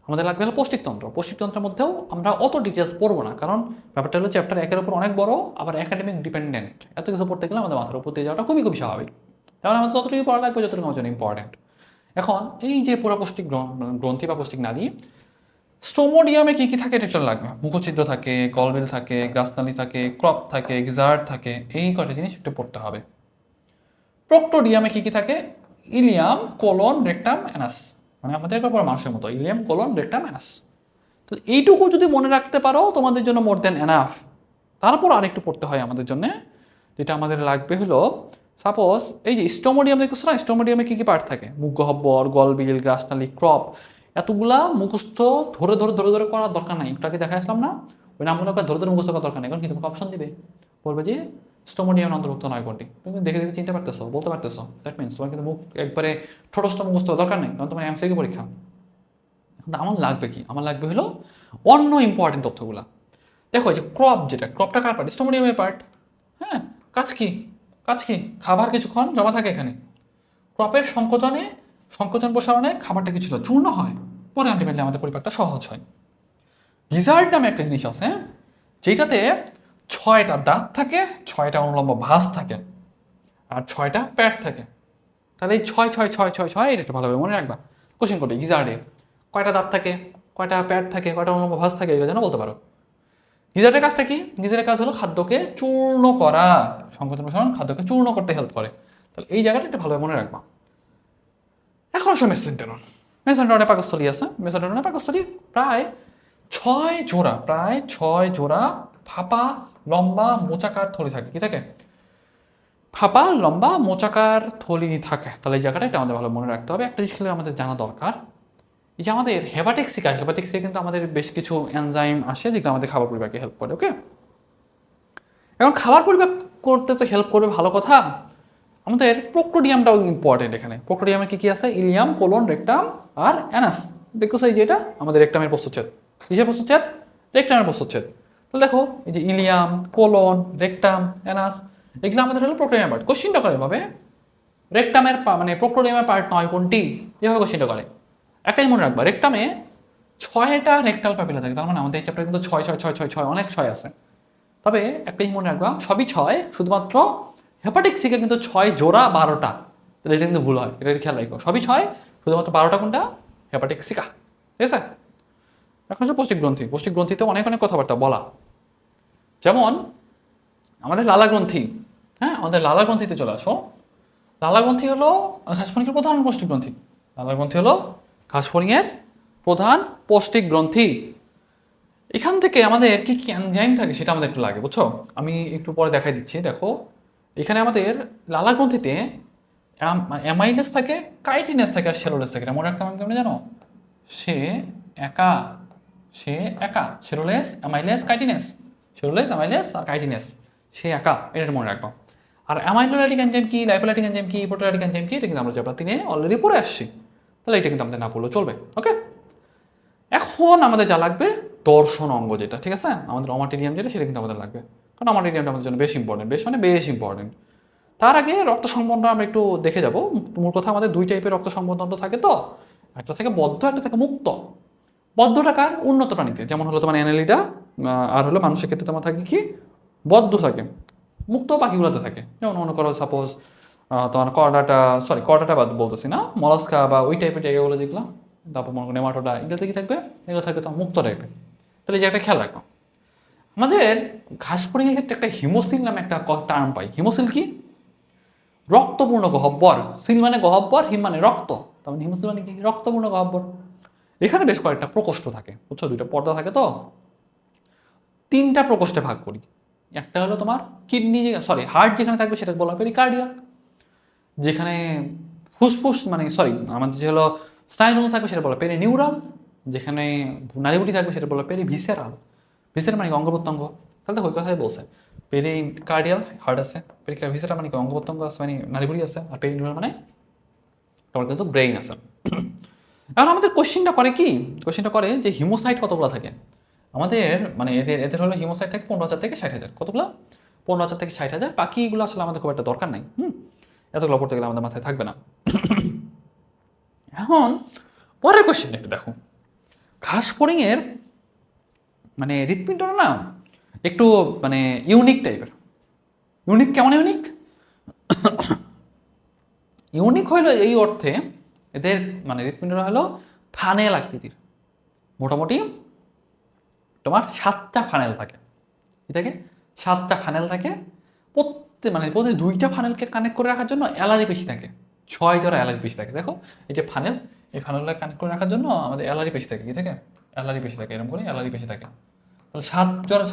আমাদের লাগবে হলো পৌষ্টিকতন্ত্র। পৌষ্টিকতন্ত্রের মধ্যেও আমরা অত ডিটেলস পড়বো না, কারণ ব্যাপারটা হলো চ্যাপ্টার 1-এর উপর অনেক বড়, আবার একাডেমিক ডিপেন্ডেন্ট। এত কিছু পড়তে গেলে আমাদের মাথার উপর দিয়ে যাওয়াটা খুবই খুবই স্বাভাবিক। তাহলে আমাদের ততটুকু পড়া লাগবে যতটুকু আমার জন্য ইম্পর্টেন্ট। এখন এই যে পুরা পৌষ্টিক গ্রন্থি বা পৌষ্টিক নালী, স্টোমোডিয়ামে কি কি থাকে এটা একটু লাগবে। মুখছিদ্র থাকে, গলবেল থাকে, গ্রাসনালী থাকে, ক্রপ থাকে, গিজার্ড থাকে, এই কয়টা জিনিস একটু পড়তে হবে। প্রক্টোডিয়ামে কি কি থাকে? Ilium, colon, rectum, Anas. মানে আমাদের একবার পর মানুষের মতো ইলিয়াম, কোলন, রেকটাম, অ্যানাস। তো এইটুকু যদি মনে রাখতে পারো তোমাদের জন্য মোর দেন এনাফ। তারপর আরেকটু পড়তে হয় আমাদের জন্য, যেটা আমাদের লাগবে হলো সাপোজ এই যে স্টোমোডিয়াম দেখতেছো না, স্টোমোডিয়ামে কি কি পার্ট থাকে? মুখ গহ্বর, গলবিল, গ্রাসনালী, ক্রপ। এতগুলা মুখস্থ ধরে ধরে ধরে ধরে করার দরকার নাই। একটু আগে দেখা আসলাম না, ওই নামগুলো ধরে ধরে মুখস্থ করার দরকার নেই। কারণ কি তোমাকে অপশন দিবে, বলবে যে স্টোমোডিয়াম অন্তর্ভুক্ত নয় কোনটি। তুমি দেখে দেখে চিনতে পারতেছো, বলতে পারতেছো, দ্যাট মিনস তোমার কিন্তু মুখ একবারে ছোটস্থ মুখস্থ দরকার নেই, কারণ তোমার এমসিকিউ পরীক্ষা। আমার লাগবে কি? আমার লাগবে হলো অন্য ইম্পর্টেন্ট তথ্যগুলা। দেখো যে ক্রপ, যেটা ক্রপটা কার পার্ট? স্টোমোডিয়ামের পার্ট। হ্যাঁ, কাজ কি? কাজ কি? খাবার কিছুক্ষণ জমা থাকে এখানে। ক্রপের সংকোচন প্রসারণে খাবারটা কিছুটা চূর্ণ হয়, পরে আলটিমেটলি আমাদের পরিপাকটা সহজ হয়। গিজার্ড নামে একটা জিনিস আছে, যেটাতে 6টা দাঁত থাকে, 6টা অনুলম্ব ভাঁজ থাকে, আর 6টা প্যাড থাকে। তাহলে এই 6 এটা একটু ভালোভাবে মনে রাখবা। কোশ্চেন করবে গিজার্ডে কয়টা দাঁত থাকে, কয়টা প্যাড থাকে, কয়টা অনুলম্ব ভাঁজ থাকে, এগুলো যেন বলতে পারো। গিজারের কাজটা কি? গিজারের কাজ হলো খাদ্যকে চূর্ণ করা, সংকোচন প্রসারণ খাদ্যকে চূর্ণ করতে হেল্প করে। তাহলে এই জায়গাটা একটু ভালোভাবে মনে রাখবা। এখন আসো মেসেন্টেরন। মেসেন্টেরনে পাকস্থলী আছে। মেসেন্টেরনে পাকস্থলী প্রায় 6 জোড়া ফাঁপা লম্বা মোচাকার থলি থাকে। কি থাকে? ফাঁপা লম্বা মোচাকার থলি থাকে। তাহলে এই জায়গাটা এটা আমাদের ভালো মনে রাখতে হবে। একটা জিনিস খেলে আমাদের জানা দরকার, এই যে আমাদের হেপাটিক্সিকা কিন্তু আমাদের বেশ কিছু এনজাইম আসে যেগুলো আমাদের খাবার পরিপাকে হেল্প করে। ওকে, এখন খাবার পরিপাক করতে তো হেল্প করবে, ভালো কথা। আমাদের প্রোক্টোডিয়ামটাও ইম্পর্টেন্ট এখানে। প্রোক্টোডিয়ামে কি কি আছে? ইলিয়াম, কোলন, রেকটাম আর অ্যানাস। দেখতেছো এই যে এটা আমাদের রেকটামের প্রস্তুচ্ছেদ। কিসের প্রস্তুচ্ছেদ? রেকটামের প্রস্তুচ্ছেদ। তাহলে দেখো এই যে ইলিয়াম, কোলন, রেকটাম, অ্যানাস, এগুলো আমাদের হলো প্রোক্টোডিয়াম পার্ট। কোশ্চিনটা করে এভাবে, রেকটামের মানে প্রোক্টোডিয়ামের পার্ট নয় কোনটি, এভাবে কোশ্চিনটা করে। একটাই মনে রাখবা, রেকটামে 6টা রেকটাল প্যাপিলা থাকে। তার মানে আমাদের এই চ্যাপ্টারে কিন্তু 6 অনেক 6 আছে। তবে একটাই মনে রাখবা, সবই 6, শুধুমাত্র হেপাটিক সিকে কিন্তু 6 জোড়া 12টা। তাহলে এটা কিন্তু ভুল হয়, এটা খেয়াল রাখো। সবই 6, শুধুমাত্র 12টা কোনটা? হেপাটিক সিকা, ঠিক আছে? এখন হচ্ছে পৌষ্টিক গ্রন্থি। পৌষ্টিক গ্রন্থিতে অনেক অনেক কথাবার্তা বলা, যেমন আমাদের লালা গ্রন্থি। হ্যাঁ, আমাদের লালা গ্রন্থিতে চলে আসো। লালা গ্রন্থি হলো ঘাসফড়িংয়ের প্রধান পৌষ্টিক গ্রন্থি। লালা গ্রন্থি হলো ঘাসফড়িংয়ের প্রধান পৌষ্টিক গ্রন্থি। এখান থেকে আমাদের কি কি এনজাইম থাকে সেটা আমাদের একটু লাগে, বুঝছো? আমি একটু পরে দেখাই দিচ্ছি। দেখো এখানে আমাদের লালা গ্রন্থিতে অ্যামাইলেস থাকে, কাইটিনেস থাকে আর সেলুলোজ থাকে। এটা মনে রাখতে হবে কেমন জানো? সে একা, সে একা, সেরোলেস অ্যামাইলেস কাইটিনেস, সেরোলেস অ্যামাইলেস আর কাইটিনেস, সে একা, এটা মনে রাখবো। আর অ্যামাইলোলাইটিক এনজাইম কি, লাইপোলাইটিক এনজাইম কি, প্রোটোলাইটিক এনজাইম কি, এটা কিন্তু আমরা চ্যাপ্টার 3 অলরেডি পড়ে আসছি, তাহলে এটা কিন্তু আমাদের না পড়লেও চলবে। ওকে, এখন আমাদের যা লাগবে দর্শন অঙ্গ যেটা, ঠিক আছে, আমাদের অমাটেরিয়াম যেটা, সেটা কিন্তু আমাদের লাগবে, কারণ অমাটেরিয়ামটা আমাদের জন্য বেশ ইম্পর্টেন্ট, বেশ মানে বেশ ইম্পর্টেন্ট। তার আগে রক্ত সম্বন্ধ আমরা একটু দেখে যাব। মূল কথা, আমাদের দুই টাইপের রক্ত সম্বন্ধ থাকে, তো একটা থেকে বদ্ধ, একটা থেকে মুক্ত। বদ্ধটা কার? উন্নত প্রাণীতে, যেমন হলো তোমার অ্যানালিডা, আর হলো মানুষের ক্ষেত্রে তোমার থাকে কি বদ্ধ থাকে, মুক্ত বাকিগুলোতে থাকে। যেমন মনে করো সাপোজ তোমার কর্ডাটা বাদ বলতেছি না, মলাস্কা বা ওই টাইপের জায়গাগুলো যেগুলো, তারপর মনে করো নেমাটোডা, এগুলোতে কি থাকবে, এগুলো থাকবে তোমার মুক্ত টাইপের। তাহলে এই জায়গাটা খেয়াল রাখো। আমাদের ঘাসফড়িংয়ের ক্ষেত্রে একটা হিমোসিল নামে একটা টার্ম পাই। হিমোসিল কি? রক্তপূর্ণ গহ্বর। সিল মানে গহ্বর, হিম মানে রক্ত, তার মানে হিমোসিল মানে কি? রক্তপূর্ণ গহ্বর। এখানে বেশ কয়েকটা প্রকোষ্ঠ থাকে, বুঝছো, দুইটা পর্দা থাকে, তো তিনটা প্রকোষ্ঠে ভাগ করি। একটা হলো তোমার কিডনি, হার্ট যেখানে থাকবে সেটাকে বলা হয় পেরিকার্ডিয়া, যেখানে ফুসফুস মানে আমাদের যে হলো স্নায়ুতন্ত্র থাকবে সেটা বলা পেরিনিউরাল, যেখানে নাড়িভুঁড়ি থাকবে সেটা বলা পেরিভিসেরাল। ভিসেরা মানে অঙ্গ প্রত্যঙ্গ, তাহলে তো ওই কথাই বলছে, পেরিকার্ডিয়াল হার্ট আছে, ভিসেরা মানে অঙ্গ প্রত্যঙ্গ আছে, মানে নাড়িভুঁড়ি আছে, আর পেরিনিউরাল মানে তোমার কিন্তু ব্রেইন আছে। এখন আমাদের কোশ্চেনটা করে কি, কোশ্চেনটা করে যে হিমোসাইট কতগুলো থাকে আমাদের, মানে এদের এদের হলো হিমোসাইট থাকে 15,000 থেকে 60,000। কতগুলো? 15,000 থেকে 60,000। বাকিগুলো আসলে আমাদের খুব একটা দরকার নাই, এতগুলো পড়তে গেলে আমাদের মাথায় থাকবে না। এখন পরের কোশ্চেনটা একটু দেখো। ঘাসফড়িংয়ের মানে হৃৎপিণ্ডটা না একটু মানে ইউনিক টাইপের। ইউনিক কেমন ইউনিক? ইউনিক হইলো এই অর্থে, এদের মানে হৃৎপিণ্ডটা হলো ফানেল আকৃতির। মোটামুটি তোমার 7টা ফানেল থাকে, কি থাকে? 7টা ফানেল থাকে। প্রতি 2টা ফানেলকে কানেক্ট করে রাখার জন্য অ্যালারি পেশি থাকে, 6 জোড়া অ্যালারি পেশি থাকে। দেখো এই যে ফানেল, এই ফানেলটা কানেক্ট করে রাখার জন্য আমাদের অ্যালারি পেশি থাকে, কি থাকে? অ্যালারি পেশি থাকে, এরকম করে অ্যালারি পেশি থাকে। তাহলে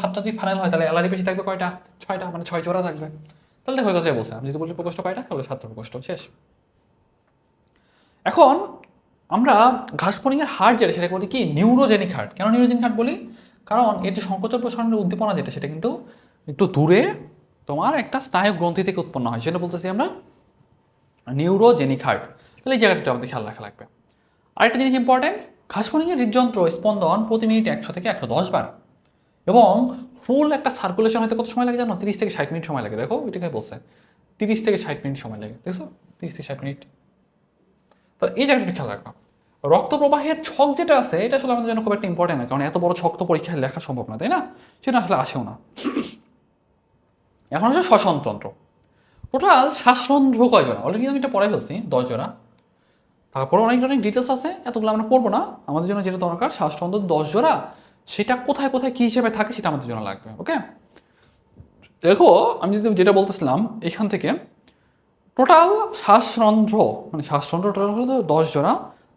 7টা যদি ফানেল হয়, তাহলে অ্যালারি পেশি থাকবে কয়টা? 6টা, মানে 6 জোড়া থাকবে। তাহলে দেখো কথা বলছে, আমি যদি বলি প্রকোষ্ঠ কয়টা, তাহলে 7টা প্রকোষ্ঠ, শেষ। এখন আমরা ঘাসফড়িংয়ের হার্ট যেটা, সেটাকে বলি কি নিউরোজেনিক হার্ট। কেন নিউরোজেনিক হার্ট বলি? কারণ এর যে সংকোচন প্রসারণের উদ্দীপনা যেটা, সেটা কিন্তু একটু দূরে তোমার একটা স্নায়ু গ্রন্থি থেকে উৎপন্ন হয়, সেটা বলতেছি আমরা নিউরোজেনিক হার্ট। তাহলে এই জায়গাটা আমাদের খেয়াল রাখা লাগবে। আরেকটা জিনিস ইম্পর্টেন্ট, ঘাসফড়িংয়ের হৃদযন্ত্র স্পন্দন প্রতি মিনিটে 100 থেকে 110 বার, এবং ফুল একটা সার্কুলেশন হতে কত সময় লাগে জানো? 30 থেকে 60 মিনিট সময় লাগে। দেখো এটাকে বলছে 30 থেকে 60 মিনিট সময় লাগে, দেখছো, 30 থেকে 60 মিনিট। তো এই জায়গাটা খেয়াল রাখবা। রক্ত প্রবাহের ছক যেটা আছে, এটা আসলে আমাদের জন্য খুব একটা ইম্পর্টেন্ট না, কারণ এত বড় ছক তো পরীক্ষায় লেখা সম্ভব না, তাই না? সেটা আসলে আসেও না। এখন হচ্ছে শ্বসনতন্ত্র। টোটাল শ্বাসরন্ধ্র কয় জোড়া? অলরেডি আমি এটা পড়াই ফেলছি, 10 জোড়া। তারপরে অনেক অনেক ডিটেলস আছে, এতগুলো আমরা পড়বো না। আমাদের জন্য যেটা দরকার, শ্বাসরন্ধ্র 10 জোড়া, সেটা কোথায় কোথায় কী হিসেবে থাকে সেটা আমাদের জন্য লাগবে। ওকে, দেখো আমি যদি যেটা বলতেছিলাম, এখান থেকে টোটাল শ্বাসরন্ধ্র, মানে শ্বাসরন্ধ্র টোটাল হলো 10 জোড়া,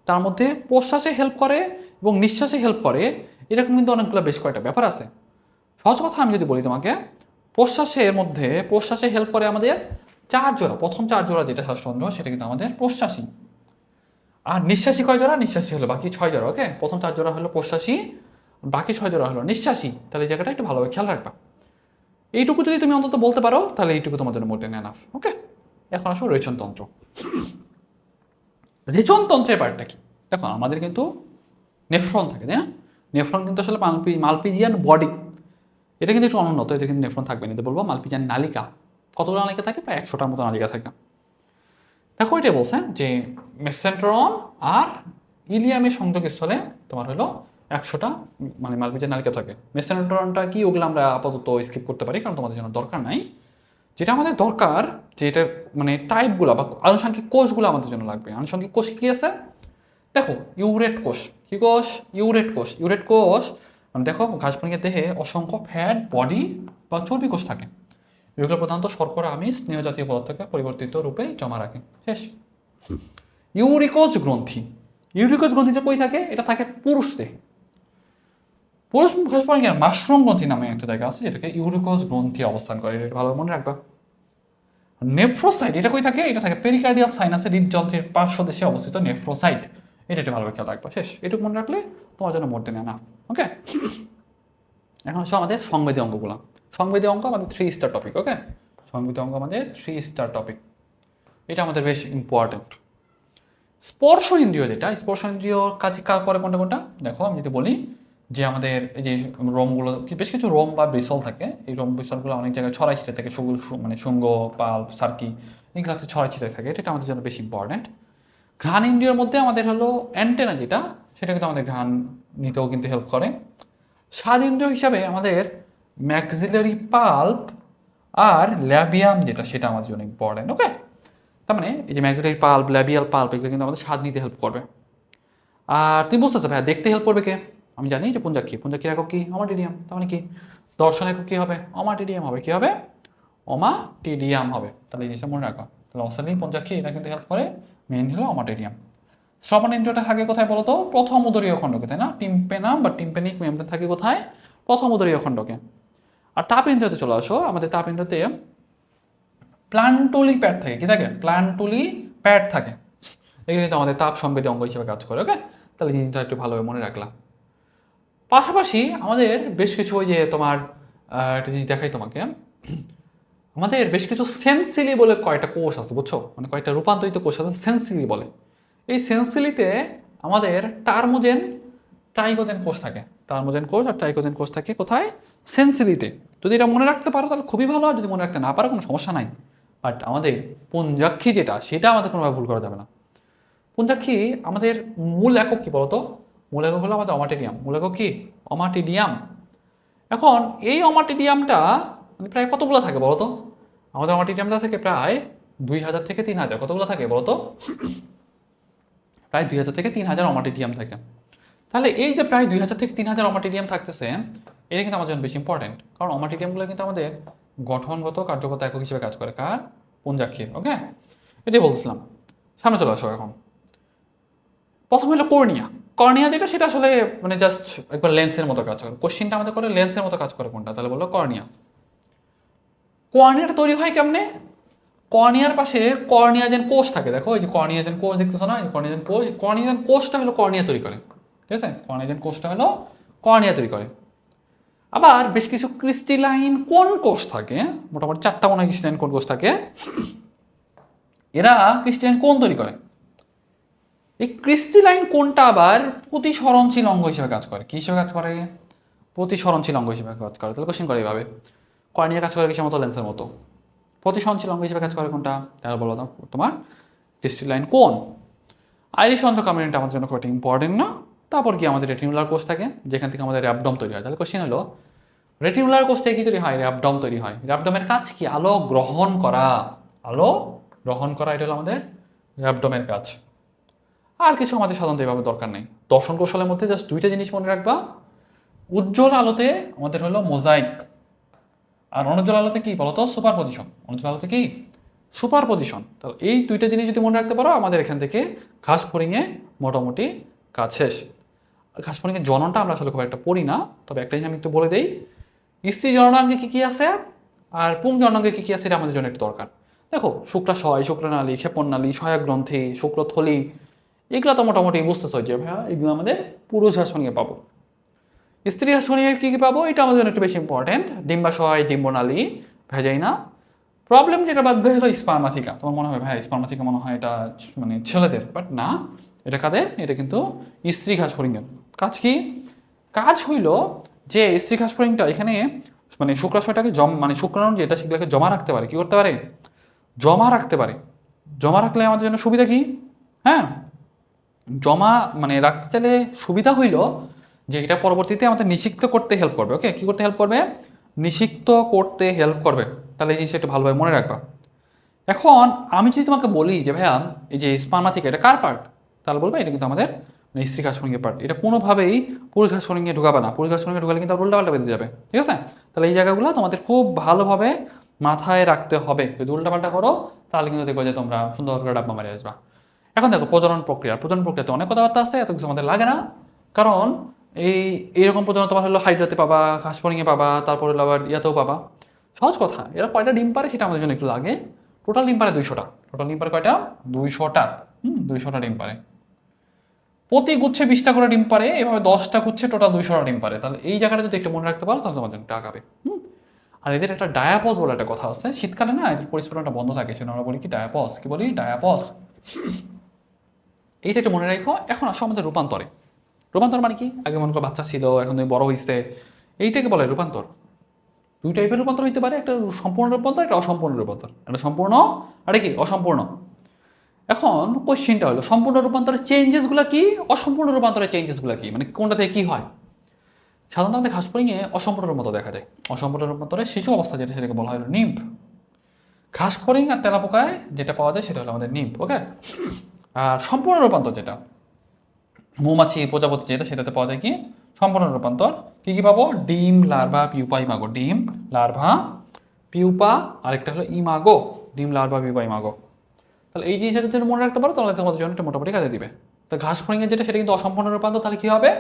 তার মধ্যে প্রশ্বাসে হেল্প করে এবং নিঃশ্বাসে হেল্প করে, এরকম কিন্তু অনেকগুলো বেশ কয়েকটা ব্যাপার আছে। সহজ কথা আমি যদি বলি তোমাকে, প্রশ্বাসে হেল্প করে আমাদের 4 জোড়া, প্রথম 4 জোড়া যেটা শ্বাসরন্ধ্র, সেটা কিন্তু আমাদের প্রশ্বাসী। আর নিঃশ্বাসী কয় জোড়া? নিঃশ্বাসী হলো বাকি 6 জোড়া। ওকে, প্রথম 4 জোড়া হলো প্রশ্বাসী, বাকি 6 জোড়া হলো নিঃশ্বাসী। তাহলে এই জায়গাটা একটু ভালোভাবে খেয়াল রাখবা। এইটুকু যদি তুমি অন্তত বলতে পারো, তাহলে এইটুকু তোমাদের মধ্যে এনাফ। ওকে, এখন আসো রেচনতন্ত্র। রেচনতন্ত্রের পার্টটা কি? দেখো আমাদের কিন্তু নেফ্রন থাকে, তাই না? নেফ্রন কিন্তু আসলে মালপিজিয়ান বডি, এটা কিন্তু একটু অনুন্নত, এটা কিন্তু নেফ্রন থাকবে না। এতে বলবো মালপিজিয়ান নালিকা। কতগুলো নালিকা থাকে? প্রায় 100টার মতো নালিকা থাকে। দেখো এটা বলছে যে মেসেন্ট্রন আর ইলিয়ামের সংযোগস্থলে তোমার হলো 100টা মানে মালপিজিয়ান নালিকা থাকে। মেসেন্ট্রনটা কি, ওগুলো আমরা আপাতত স্কিপ করতে পারি, কারণ তোমাদের জন্য দরকার নাই। যেটা আমাদের দরকার, যে এটা মানে টাইপগুলো বা আনুষঙ্গিক কোষগুলো আমাদের জন্য লাগবে। আনুষঙ্গিক কোষ কি আছে? দেখো ইউরেট কোষ। কি কোষ? ইউরেট কোষ। ইউরেট কোষ মানে দেখো ঘাসফড়িংয়ের দেহে অসংখ্য ফ্যাট, বডি বা চর্বি কোষ থাকে। এগুলো প্রধানত শর্করা, আমিষ, স্নেহ জাতীয় পদার্থকে পরিবর্তিত রূপে জমা রাখে, শেষ। ইউরিকোজ গ্রন্থি। ইউরিকোজ গ্রন্থিটা কই থাকে? এটা থাকে পুরুষ দেহে। পুরুষ ঘাসফড়িংয়ের মাশরুম গ্রন্থি নামে একটা জায়গা আছে, যেটাকে ইউরিকোজ গ্রন্থি অবস্থান করে, এটা ভালো মনে রাখবা। নেফ্রোসাইট এটা কই থাকে? এটা থাকে পেরিকার্ডিয়াল সাইনাসের হৃদযন্ত্রের পার্শ্বদেশে অবস্থিত নেফ্রোসাইট। এটা একটু ভালোভাবে খেয়াল রাখবা, শেষ। এটুকু মনে রাখলে তোমার জন্য মোর দেন এনাফ। ওকে, এখন হচ্ছে আমাদের সংবেদী অঙ্কগুলো। সংবেদী অঙ্ক আমাদের 3 স্টার টপিক। ওকে, সংবেদী অঙ্ক আমাদের 3 স্টার টপিক, এটা আমাদের বেশ ইম্পর্টেন্ট। স্পর্শ ইন্দ্রিয়, যেটা স্পর্শ ইন্দ্রিয় কাজ করে কোনটা কোনটা দেখো, আমি যদি বলি যে আমাদের এই যে রোমগুলো, বেশ কিছু রোম বা ব্রিসল থাকে, এই রোম ব্রিসলগুলো অনেক জায়গায় ছড়াই ছিটে থাকে, মানে শুঙ্গ, পাল্প, সার্কি, এগুলোতে ছড়াই ছিটে থাকে, এটা আমাদের জন্য বেশি ইম্পর্টেন্ট। ঘ্রাণ ইন্দ্রিয়র মধ্যে আমাদের হলো অ্যান্টেনা, যেটা সেটা কিন্তু আমাদের ঘ্রাণ নিতেও কিন্তু হেল্প করে। স্বাদ ইন্দ্রিয় হিসাবে আমাদের ম্যাক্সিলারি পাল্প আর ল্যাবিয়াম, যেটা সেটা আমাদের জন্য ইম্পর্টেন্ট। ওকে, তার মানে এই যে ম্যাক্সিলারি পাল্প, ল্যাবিয়াল পাল্প, এগুলো কিন্তু আমাদের স্বাদ নিতে হেল্প করবে। আর তুমি বুঝতেছো ভাইয়া, দেখতে হেল্প করবে কে? আমি জানি যে পুঞ্জাক্ষী, পুঞ্জাক্ষীর একক কি? অমাটিডিয়াম। তার মানে কি দর্শন একক কি হবে? অমাটিডিয়াম হবে। কি হবে? অমাটিডিয়াম হবে। তাহলে এই জিনিসটা মনে রাখো। তাহলে অসালিন, পুঞ্জাক্ষী এটা কিন্তু হেল্প করে, মেইন হলো অমাটিডিয়াম। শ্রবণ ইন্দ্রিয়টা থাকে কোথায় বলো তো? প্রথম উদরীয় খণ্ডকে, তাই না? টিম্পেনাম বা টিম্পেনিক মেমব্রেন থাকে কোথায়? প্রথম উদরীয় খণ্ডকে। আর তাপ ইন্দ্রিয়তে চলে আসো, আমাদের তাপ ইন্দ্রিয়তে প্লান্টুলি প্যাড থাকে। কি থাকে? প্লান্টুলি প্যাড থাকে। এগুলো কিন্তু আমাদের তাপ সংবেদী অঙ্গ হিসেবে কাজ করে। ওকে, তাহলে জিনিসটা একটু ভালোভাবে মনে রাখলাম। পাশাপাশি আমাদের বেশ কিছু, ওই যে তোমার একটা জিনিস দেখাই তোমাকে, আমাদের বেশ কিছু সেন্সিলি বলে কয়টা কোষ আছে, বুঝছো? মানে কয়টা রূপান্তরিত কোষ আছে, সেন্সিলি বলে। এই সেন্সিলিতে আমাদের টার্মোজেন, ট্রাইকোজেন কোষ থাকে। টার্মোজেন কোষ আর ট্রাইকোজেন কোষ থাকে কোথায়? সেন্সিলিতে। যদি এটা মনে রাখতে পারো তাহলে খুবই ভালো, আর যদি মনে রাখতে না পারো কোনো সমস্যা নাই। বাট আমাদের পুঞ্জাক্ষী যেটা, সেটা আমাদের কোনোভাবে ভুল করা যাবে না। পুঞ্জাক্ষী আমাদের মূল একক কি বলতো? মূল একক হলো আমাদের অমাটিডিয়াম। মূল একক কি? অমাটিডিয়াম। এখন এই অমাটিডিয়ামটা মানে প্রায় কতগুলো থাকে বলতো? আমাদের অমাটিডিয়ামটা থাকে প্রায় 2000 থেকে 3000। কতগুলো থাকে বলতো? প্রায় 2000 থেকে 3000 অমাটিডিয়াম থাকে। তাহলে এই যে প্রায় 2000 থেকে 3000 অমাটিডিয়াম থাকতেছে, এটা কিন্তু আমার জন্য বেশি ইম্পর্টেন্ট। কারণ অমাটিডিয়ামগুলো কিন্তু আমাদের গঠনগত কার্যগত একক হিসেবে কাজ করে। কার? পুঞ্জাক্ষীর। ওকে, এটাই বলছিলাম। সামনে চলে আসো এখন। প্রথম হলো কর্নিয়া। কর্নিয়া যেটা, সেটা আসলে মানে জাস্ট একবার লেন্সের মতো কাজ করে। কোশ্চিনটা আমাদের করে লেন্সের মতো কাজ করে কোনটা, তাহলে বললো কর্নিয়া। কর্নিয়াটা তৈরি হয় কেমনে? কর্নিয়ার পাশে কর্নিয়াজেন কোষ থাকে। দেখো এই যে কর্নিয়াজেন কোষ দেখতেছো না? এই কর্নিয়াজেন কোষ, কর্নিয়াজেন কোষটা হলো কর্নিয়া তৈরি করে। ঠিক আছে, কর্নিয়াজেন কোষটা হলো কর্নিয়া তৈরি করে। আবার বেশ কিছু ক্রিস্টিলাইন কোন কোষ থাকে, মোটামুটি 4টা মনে হয় ক্রিস্টিলাইন কোন কোষ থাকে। এরা ক্রিস্টিলাইন কোন তৈরি করে। এই ক্রিস্টিলাইন কোনটা আবার প্রতিসরণশীল অঙ্গ হিসেবে কাজ করে। কি হিসেবে কাজ করে? প্রতিসরণশীল অঙ্গ হিসেবে কাজ করে। তাহলে কোশ্চেন করে এইভাবে, কর্নিয়া কাজ করে কিসের মতো? লেন্সের মতো। প্রতিসরণশীল অঙ্গ হিসেবে কাজ করে কোনটা? তাহলে বলো দাও তোমার ক্রিস্টিলাইন কোন। আইরিশ অন্ধকামিনিটা আমাদের জন্য খুব একটা ইম্পর্টেন্ট না। তারপর কি আমাদের রেটিনুলার কোষ থাকে, যেখান থেকে আমাদের র্যাবডম তৈরি হয়। তাহলে কোশ্চেন হলো, রেটিনুলার কোষ থেকে কি তৈরি হয়? র্যাবডম তৈরি হয়। র্যাবডমের কাজ কি? আলো গ্রহণ করা। আলো গ্রহণ করা, এটা হলো আমাদের র্যাবডমের কাজ। আর কিছু আমাদের সাধারণত এভাবে দরকার নেই। দর্শন কৌশলের মধ্যে জাস্ট 2টা জিনিস মনে রাখবা। উজ্জ্বল আলোতে আমাদের হলো মোজাইক, আর অনুজ্জ্বল আলোতে কি বলতো? Super position. অনুজ্জ্বল আলোতে কি? Super position. তাহলে এই 2টা জিনিস যদি মনে রাখতে পারো, আমাদের এখান থেকে ঘাস ফড়িংয়ে মোটামুটি কাজ শেষ। ঘাস ফড়িংয়ের জননটা আমরা আসলে খুব একটা পড়ি না, তবে একটা জিনিস আমি একটু বলে দিই, স্ত্রী জননাঙ্গে কী কী আছে আর পুং জননাঙ্গে কী কী আছে, এটা আমাদের জন্য একটু দরকার। দেখো, শুক্রাশয়, শুক্রনালী, ক্ষেপণনালী, সহায়ক গ্রন্থি, শুক্রথলি, এগুলো তো মোটামুটি বুঝতেছ যে ভাইয়া এগুলো আমাদের পুরুষ ঘাস ফড়িংয়ে পাবো। স্ত্রী ঘাস ফড়িংয়ে কী কী পাবো, এটা আমাদের জন্য একটু বেশি ইম্পর্টেন্ট। ডিম্বাশয়, ডিম্বনালী, ভেজাইনা। প্রবলেম যেটা বাদবে হলো স্পার্মাথিকা। তোমার মনে হয় ভাই স্পার্মাথিকা মনে হয় এটা মানে ছেলেদের, বাট না, এটা কাদের? এটা কিন্তু স্ত্রী ঘাস ফড়িংয়ের। কাজ কি? কাজ হইল যে স্ত্রী ঘাস ফড়িংটা এখানে মানে শুক্রাশয়টাকে মানে শুক্রাণু যেটা, সেগুলোকে জমা রাখতে পারে। কি করতে পারে? জমা রাখতে পারে। জমা রাখলে আমাদের জন্য সুবিধা কি? হ্যাঁ, জমা মানে রাখতে চাইলে সুবিধা হইল যে এটা পরবর্তীতে আমাদের নিষিক্ত করতে হেল্প করবে। ওকে, কি করতে হেল্প করবে? নিষিক্ত করতে হেল্প করবে। তাহলে এই জিনিসটা একটু ভালোভাবে মনে রাখবা। এখন আমি যদি তোমাকে বলি যে ভাইয়া এই যে স্পার্মাথিকা এটা কার পার্ট, তাহলে বলবে এটা কিন্তু আমাদের মানে স্ত্রী ঘাস ফড়িংয়ের পার্ট। এটা কোনোভাবেই পুরুষ ঘাস ফড়িংয়ে ঢুকাবে না। পুরুষ ঘাস ফড়িংয়ে ঢুকালে কিন্তু উল্টাপাল্টা বেঁধে যাবে। ঠিক আছে, তাহলে এই জায়গাগুলো তোমাদের খুব ভালোভাবে মাথায় রাখতে হবে। যদি উল্টাপাল্টা করো তাহলে কিন্তু দেখবো যে তোমরা সুন্দর করে ডাব্বা মারি আসবা। এখন দেখো প্রজনন প্রক্রিয়া। প্রজনন প্রক্রিয়াতে অনেক কথাবার্তা আছে, এত কিছু আমাদের লাগে না। কারণ এইরকম প্রজনন তোমার হলো হাইড্রাতে পাবা, ঘাস ফড়িংয়ে পাবা, তারপর হলো আবার ইয়াতেও পাবা। সহজ কথা, এরা কয়টা ডিম পারে সেটা আমাদের জন্য একটু লাগে। টোটাল ডিম পারে 200টা। টোটাল ডিম পারে কয়টা? 200টা। 200টা ডিম পারে। প্রতি গুচ্ছে 20টা করে ডিম পারে, এভাবে 10টা গুচ্ছে টোটাল 200টা ডিম পারে। তাহলে এই জায়গাটা যদি একটু মনে রাখতে পারো তাহলে তোমার জন্য টাকাবে। আর এদের একটা ডায়াপস বলে একটা কথা আছে, শীতকালে না এদের পরিস্ফুটনটা বন্ধ থাকে, সেজন্য আমরা বলি কি ডায়াপস, কি বলি ডায়াপস। এইটা একটু মনে রাখো। এখন আসো আমাদের রূপান্তরে। রূপান্তর মানে কি? আগে মনে করো বাচ্চা ছিল, এখন তুমি বড় হয়েছে, এইটাকে বলে রূপান্তর। দুই টাইপের রূপান্তর হইতে পারে, একটা সম্পূর্ণ রূপান্তর, একটা অসম্পূর্ণ রূপান্তর। একটা সম্পূর্ণ আর কি অসম্পূর্ণ। এখন কোশ্চেনটা হলো সম্পূর্ণ রূপান্তরের চেঞ্জেসগুলো কি, অসম্পূর্ণ রূপান্তরের চেঞ্জেসগুলো কি, মানে কোনটা থেকে কি হয়। সাধারণত আমাদের ঘাস ফড়িংয়ে অসম্পূর্ণ রূপান্তর দেখা যায়। অসম্পূর্ণ রূপান্তরের শিশু অবস্থা যেটা, সেটাকে বলা হয় নিম্ফ। ঘাস ফড়িং আর তেলাপোকায় যেটা পাওয়া যায় সেটা হলো আমাদের নিম্ফ, ওকে। আর সম্পূর্ণ রূপান্তর যেটা মৌমাছি প্রজাপতি যেটা, সেটাতে পাওয়া যায় কি সম্পূর্ণ রূপান্তর। কি কি পাবো? ডিম, লার্ভা, পিউপা, ইমাগো। ডিম, লার্ভা, পিউপা, আরেকটা হলো ইমাগো। ডিম, লার্ভা, পিউপা, ইমাগো। তাহলে এই জিনিসটা যদি মনে রাখতে পারো তাহলে তোমাদের জন্য এটা মোটামুটি কাজে দিবে। তো ঘাস ফড়িংয়ের যেটা, সেটা কিন্তু অসম্পূর্ণ রূপান্তর। তাহলে কি হবে?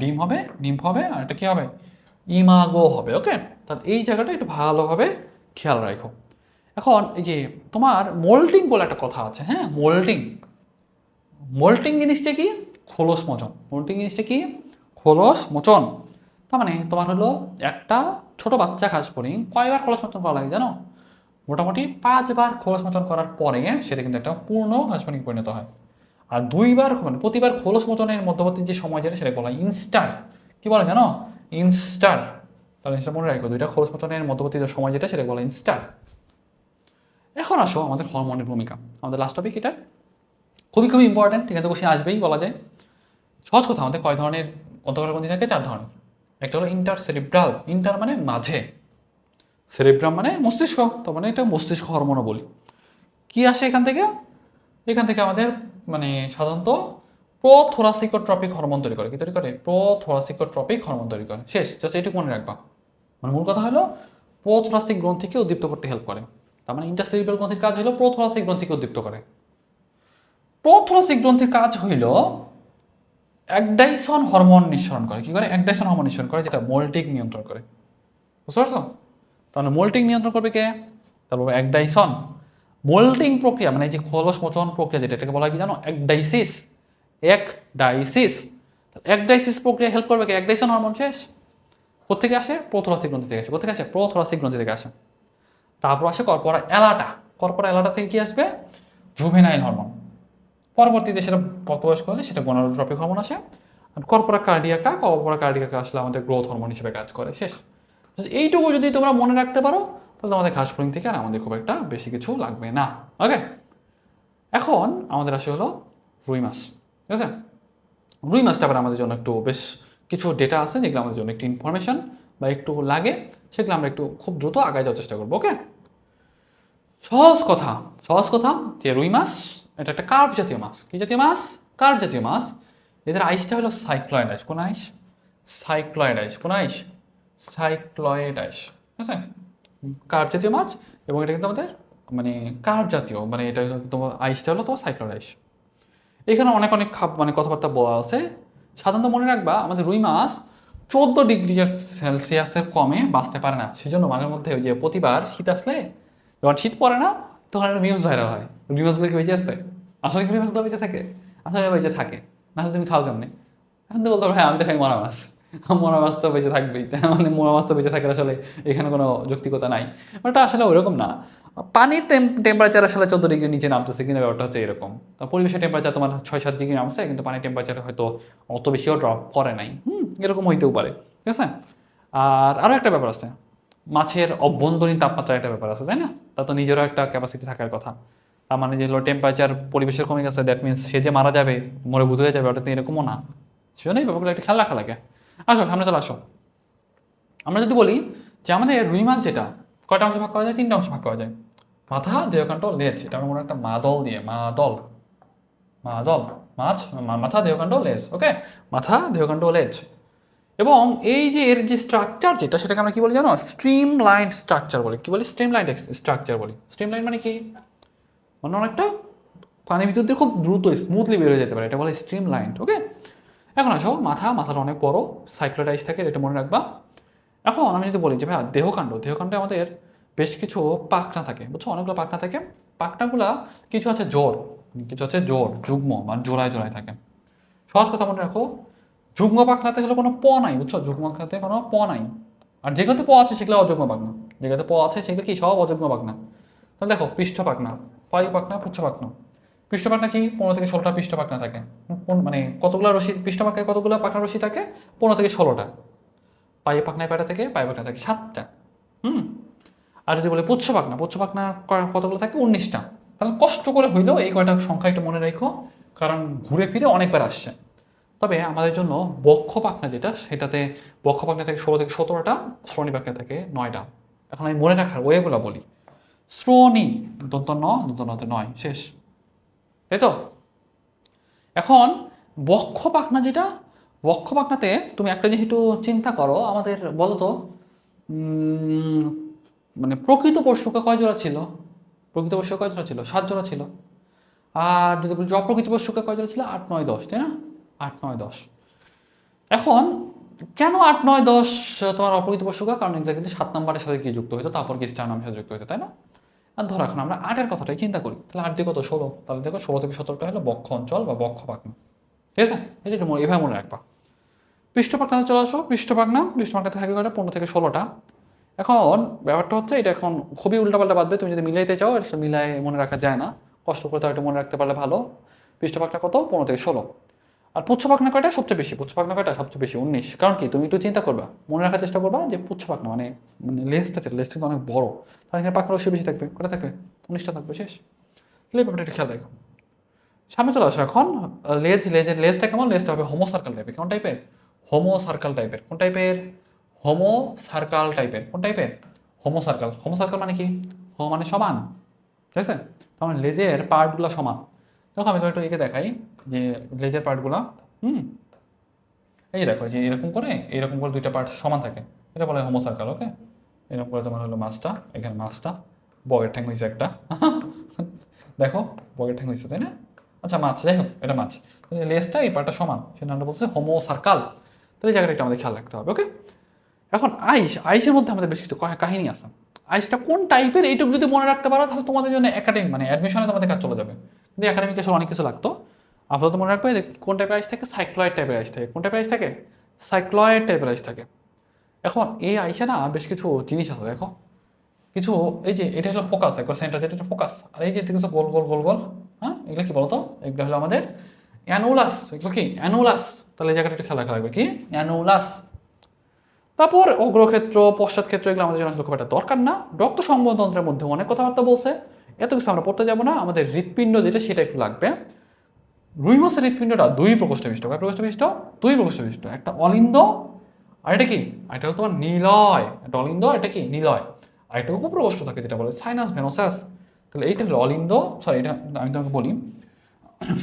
ডিম হবে, নিম্ফ হবে, আর এটা কি হবে? ইমাগো হবে, ওকে। তাহলে এই জায়গাটা একটু ভালোভাবে খেয়াল রাখো। এখন এই যে তোমার মোল্টিং বলে একটা কথা আছে, হ্যাঁ, মোল্টিং। মোল্টিং জিনিসটা কি? খোলস মোচন। মোল্টিং জিনিসটা কি? খোলস মোচন। তার মানে তোমার হলো একটা ছোট বাচ্চা ঘাস ফড়িং কয়বার খোলস মোচন করা লাগে জানো? মোটামুটি 5বার খোলস মোচন করার পরে সেটা কিন্তু একটা পূর্ণ ঘাস ফড়িং পরিণত হয়। আর 2বার মানে প্রতিবার খোলস মোচনের মধ্যবর্তী যে সময় যেটা, সেটা বলা হয় ইনস্টার। কি বলে জানো? ইনস্টার। তাহলে সেটা মনে রাখো, 2টা খোলস মোচনের মধ্যবর্তী যে সময় যেটা, সেটা বলা হয় ইনস্টার। এখন আসো আমাদের হরমোনের ভূমিকা, আমাদের লাস্ট টপিক। এটা খুবই খুবই ইম্পর্টেন্ট, ঠিক আছে, কোশ্চেন আসবেই বলা যায়। সহজ কথা, আমাদের কয় ধরনের অন্তঃকরণ গ্রন্থি থাকে? 4 ধরনের। একটা হলো ইন্টার সেরিব্রাল। ইন্টার মানে মাঝে, সেরিব্রাম মানে মস্তিষ্ক, তার মানে এটা মস্তিষ্ক হরমোনও বলি। কি আসে এখান থেকে? এখান থেকে আমাদের মানে সাধারণত প্রোথোরাসিকোট্রপিক হরমোন তৈরি করে। কি তৈরি করে? প্রোথোরাসিকোট্রপিক হরমোন তৈরি করে। শেষ, জাস্ট এইটুকু মনে রাখবা। মানে মূল কথা হলো প্রোথোরাসিক গ্রন্থিকে উদ্দীপ্ত করতে হেল্প করে। তার মানে ইন্টারসেরিব্রাল গ্রন্থির কাজ হলো প্রোথোরাসিক গ্রন্থিকে উদ্দীপ্ত করে। প্রোথোরাসিক গ্রন্থির কাজ হইল অ্যাকডাইসন হরমোন নিঃসরণ করে। কি করে? অ্যাকডাইসন হরমোন নিঃসরণ করে, যেটা মোল্টিং নিয়ন্ত্রণ করে। বুঝতে পারছো? তাহলে মোল্টিং নিয়ন্ত্রণ করবে কে? তারপর অ্যাকডাইসন। মোল্টিং প্রক্রিয়া মানে যে খোলস মোচন প্রক্রিয়া যেটা, এটাকে বলা হয় কি জানো? একডাইসিস। একডাইসিস। একডাইসিস প্রক্রিয়া হেল্প করবে কে? একডাইসন হরমোন। শেষ। কোথেকে আসে? প্রোথোরাসিক গ্রন্থি থেকে আসে। কোথেকে আসে? প্রোথোরাসিক গ্রন্থি থেকে আসে। তারপর আসে কর্পোরা অ্যালাটা। কর্পোরা অ্যালাটা থেকে কি আসবে? Juvenile hormone. পরবর্তীতে সেটা বয়স্ক হলে সেটা গনাডোট্রপিক হরমোন আসে। আর কর্পোরা কার্ডিয়াকা আসলে আমাদের গ্রোথ হরমোন হিসেবে কাজ করে। শেষ। এইটুকু যদি তোমরা মনে রাখতে পারো তাহলে আমাদের ঘাস ফড়িং থেকে আর আমাদের খুব একটা বেশি কিছু লাগবে না, ওকে। এখন আমাদের আসে হলো রুই মাছ, ঠিক আছে। রুই মাছটা আবার আমাদের জন্য একটু বেশ কিছু ডেটা আছে, যেগুলো আমাদের জন্য একটু ইনফরমেশন বা একটু লাগে, সেগুলো আমরা একটু খুব দ্রুত আগায় যাওয়ার চেষ্টা করবো, ওকে। সহজ কথা যে রুই মাছ এটা একটা কার্প জাতীয় মাছ। কি জাতীয় মাছ? কার্প জাতীয় মাছ। এদের আইসটা হলো সাইক্লয়েড আইস। কোন আইস? সাইক্লয়েড আইস। কোন আইস? সাইক্লয়েড আইস, ঠিক আছে। কার্প জাতীয় মাছ, এবং এটা কিন্তু আমাদের মানে কার্প জাতীয়, মানে এটা তোমার আইসটা হলো তোমার সাইক্লয়েড আইস। এখানে অনেক অনেক মানে কথাবার্তা বলা আছে। সাধারণত মনে রাখবা, আমাদের রুই মাছ 14 ডিগ্রি সেলসিয়াসের কমে বাঁচতে পারে না। সেজন্য মাঝে মধ্যে ওই যে প্রতিবার শীত আসলে, যখন শীত পড়ে না, তখন একটা নিউজ ভাইরাল হয়, রুই মাছগুলো কি বেঁচে আছে। আসলে কি রুই মাছগুলো বেঁচে থাকে? আসলে বেঁচে থাকে না। আসলে তুমি খাও কেমনি? এখন তো বলতে পারো, হ্যাঁ আমি তো খাই মরা মাছ। মরা মাছ তো বেঁচে থাকবেই, মানে মরা মাছ তো বেঁচে থাকে, আসলে এখানে কোনো যৌক্তিকতা নাই। ওটা আসলে ওইরকম না। পানির টেম্পারেচার আসলে 14 ডিগ্রির নিচে নামতেছে, কিন্তু ব্যাপারটা হচ্ছে এরকম। পরিবেশের টেম্পারেচার তোমার 6-7 ডিগ্রি নামছে, কিন্তু পানির টেম্পারেচার হয়তো অত বেশিও ড্রপ করে নাই। এরকম হইতেও পারে, ঠিক আছে। আর আরও একটা ব্যাপার আছে, মাছের অভ্যন্তরীণ তাপমাত্রার একটা ব্যাপার আছে, তাই না? তা তো নিজেরও একটা ক্যাপাসিটি থাকার কথা। তার মানে যেগুলো টেম্পারেচার পরিবেশের কমে গেছে, দ্যাট মিনস সে যে মারা যাবে, মরে ভূত হয়ে যাবে, ওটা তো এরকমও না। সেজন্য এই ব্যাপারগুলো একটা খেয়াল রাখা লাগে। আসো সামনে চলে আসো। আমরা যদি বলি যে আমাদের রুই মাছ যেটা কয়টা অংশ ভাগ করা যায়? 3টা অংশ ভাগ করা যায়। মাথা, দেহকাণ্ড, লেজ। এটা আমরা মনে একটা মাদল দিয়ে, মাদল মাদল মাছ, মাথা, দেহকাণ্ড, লেজ, ওকে। মাথা, দেহকাণ্ড, লেজ। এবং এই যে এর যে স্ট্রাকচার যেটা, সেটাকে আমরা কি বলি জানো? স্ট্রিম লাইন স্ট্রাকচার বলি। কি বলি? স্ট্রিম লাইন স্ট্রাকচার বলি। স্ট্রিম লাইন মানে কি? মানে অনেকটা পানির ভিতর দিয়ে খুব দ্রুত স্মুথলি বের হয়ে যেতে পারে, এটা বলে স্ট্রিম লাইন, ওকে। এখন আসো মাথাটা অনেক বড়, সাইক্লয়েড আইস থাকে, এটা মনে রাখবা। এখন আমি যদি বলি যে ভাই দেহকাণ্ডে আমাদের বেশ কিছু পাখনা থাকে, বুঝছো? অনেকগুলো পাখনা থাকে। পাখনাগুলা কিছু আছে জোর, কিছু আছে জোর যুগ্ম, মানে জোড়ায় জোড়ায় থাকে। সহজ কথা মনে রাখো, যুগ্ম পাখনাতে হলো কোনো প নাই, বুঝছো? যুগ্ম পাখনাতে কোনো প নাই। আর যেগুলোতে প আছে সেগুলো অযুগ্ম পাখনা, যেগুলোতে প আছে সেগুলো কি সব অযুগ্ম পাখনা। তাহলে দেখো, পৃষ্ঠ পাখনা, পায়ু পাখনা, পুচ্ছ পাখনা। পৃষ্ঠ পাখনা কি 15 থেকে 16টা পৃষ্ঠ পাখনা থাকে। মানে কতগুলো রশি পৃষ্ঠ পাখনায়, কতগুলো পাখনা রশি থাকে? 15 থেকে 16টা। পায়ু পাখনায় কয়টা থাকে? পায়ু পাখনা থাকে 7টা। হুম। আর যদি বলে পুচ্ছ পাখনা, পুচ্ছ পাখনা কতগুলো থাকে? 19টা। তাহলে কষ্ট করে হইলেও এই কয়টা সংখ্যা একটু মনে রেখো, কারণ ঘুরে ফিরে অনেকবার আসছে। তবে আমাদের জন্য বক্ষ পাখনা যেটা, সেটাতে বক্ষ পাখনা থেকে 16 থেকে 17টা, শ্রোণী পাখনা থেকে 9টা। এখন আমি মনে রাখার ওয়েগুলো বলি। শ্রোণী, দন্ত ন, দন্ত নতে 9, শেষ। তাই তো? এখন বক্ষ পাখনা যেটা, বক্ষ পাখনাতে তুমি একটা জিনিস একটু চিন্তা করো, আমাদের বলো তো, মানে প্রকৃত পরশুকা কয় জোড়া ছিল? প্রকৃত পরশুকা কয় জোড়া ছিল? 7 জোড়া ছিল। আর যদি বলি অপ্রকৃত পরশুকা কয় জোড়া ছিল? 8, 9, 10, তাই না? 8, 9, 10। এখন কেন 8, 9, 10 তোমার অপ্রকৃত পরশুকা? কারণ এগুলো কিন্তু 7 নম্বরের সাথে কি যুক্ত হইতো, তারপর কি স্টার নামের সাথে যুক্ত হইতো, তাই না? আর ধরো এখন আমরা 8-এর কথাটাই চিন্তা করি, তাহলে 8 দিয়ে কত? 16। তাহলে দেখো 16 থেকে 17টা হলো বক্ষ অঞ্চল বা বক্ষ পাখনা। ঠিক আছে? এটা একটু এভাবে মনে রাখবা। পৃষ্ঠ পাখনাতে চলে আসো। পৃষ্ঠ পাখনাতে থাকে কয়টা? 15 থেকে 16টা। এখন ব্যাপারটা হচ্ছে, এটা এখন খুবই উল্টাপাল্টা বাঁধবে, তুমি যদি মিলাইতে চাও এটা মিলাই মনে রাখা যায় না, কষ্ট করে তাও একটু মনে রাখতে পারলে ভালো। পৃষ্ঠ পাখনা কত? 15 থেকে 16। আর পুচ্ছ পাখনা কয়টা? সবচেয়ে বেশি। পুচ্ছ পাখনা কয়টা? সবচেয়ে বেশি, 19। কারণ কি, তুমি একটু চিন্তা করবা, মনে রাখার চেষ্টা করবা যে পুচ্ছ পাখনা মানে লেজটা কিন্তু অনেক বড়, তাহলে এখানে পাখনা অবশ্যই বেশি থাকবে। কয়টা থাকবে? 19টা থাকবে, শেষ। তাহলে এই ব্যাপারটা একটু খেয়াল রাখো। সামনে চলে আসো এখন। লেজটা কেমন? লেজটা হবে হোমো সার্কাল টাইপের। কেমন টাইপের? হোমো সার্কাল টাইপের। কোন টাইপের? হোমো সার্কাল টাইপের। কোন টাইপের? Homo circle. হোমো সার্কাল মানে কি? হো মানে সমান, ঠিক আছে? তার মানে লেজের পার্টগুলো সমান। দেখো আমি তো একটু এঁকে দেখাই যে লেজের পার্টগুলো। হুম। এই দেখো, যে এরকম করে দুইটা পার্ট সমান থাকে, এটা বলা হয় হোমো সার্কাল। ওকে, এরকম করে তোমার হলো মাছটা, এখানে মাছটা, বগের ঠ্যাং হয়েছে একটা। দেখো, বগের ঠ্যাং হয়েছে, তাই না? আচ্ছা, মাছ, যাই হোক, এটা মাছ। লেজটা এই পার্টটা সমান, সে নামটা বলছে হোমো সার্কাল। তাহলে এই জায়গাটা একটু আমাদের খেয়াল রাখতে হবে। ওকে, এখন আইসের মধ্যে আমাদের বেশ কিছু কাহিনী আছে। আইসটা কোন টাইপের, এইটুকু যদি মনে রাখতে পারো তাহলে তোমাদের জন্য একাডেমিক মানে অ্যাডমিশনে তোমাদের কাজ চলে যাবে। কিন্তু একাডেমিক আসলে অনেক কিছু লাগতো। আপাতত মনে রাখবে যে কোন টাইপের আইস থাকে? সাইক্লয়েড টাইপের আইস থাকে। কোন টাইপের আইস থাকে? সাইক্লয়েড টাইপের আইস থাকে। এখন এই আইসে না বেশ কিছু জিনিস আছে, দেখো কিছু। এই যে এটা হলো ফোকাস, একবার সেন্টার, যেটা ফোকাস। আর এই যে কিছু গোল গোল গোল গোল, হ্যাঁ, এগুলো কি বলতো? এগুলো হলো আমাদের অ্যানুলাস। এগুলো কি? অ্যানুলাস। তাহলে এই জায়গাটা একটু খেয়াল রাখা লাগবে, কি? অ্যানুলাস। তারপর অগ্রক্ষেত্র, পশ্চাৎক্ষেত্র, এগুলো আমাদের জন্য আসলে খুব একটা দরকার না। রক্ত সংবহনতন্ত্রের মধ্যে অনেক কথাবার্তা বলছে, এত কিছু আমরা পড়তে যাবো না। আমাদের হৃৎপিণ্ড যেটা, সেটা একটু লাগবে। রুই মাছের হৃৎপিণ্ডটা 2 প্রকোষ্ঠ বিশিষ্ট। কয় প্রকোষ্ঠ বিশিষ্ট? 2 প্রকোষ্ঠ বিশিষ্ট। একটা অলিন্দ, আর এটা কি? এটা হলো তোমার নিলয়। একটা অলিন্দ, এটা কি? নিলয়। আর একটা উপপ্রকোষ্ঠ থাকে, যেটা বলে সাইনাস ভেনোসাস। তাহলে এইটা হলো অলিন্দ, সরি, এটা আমি তোমাকে বলি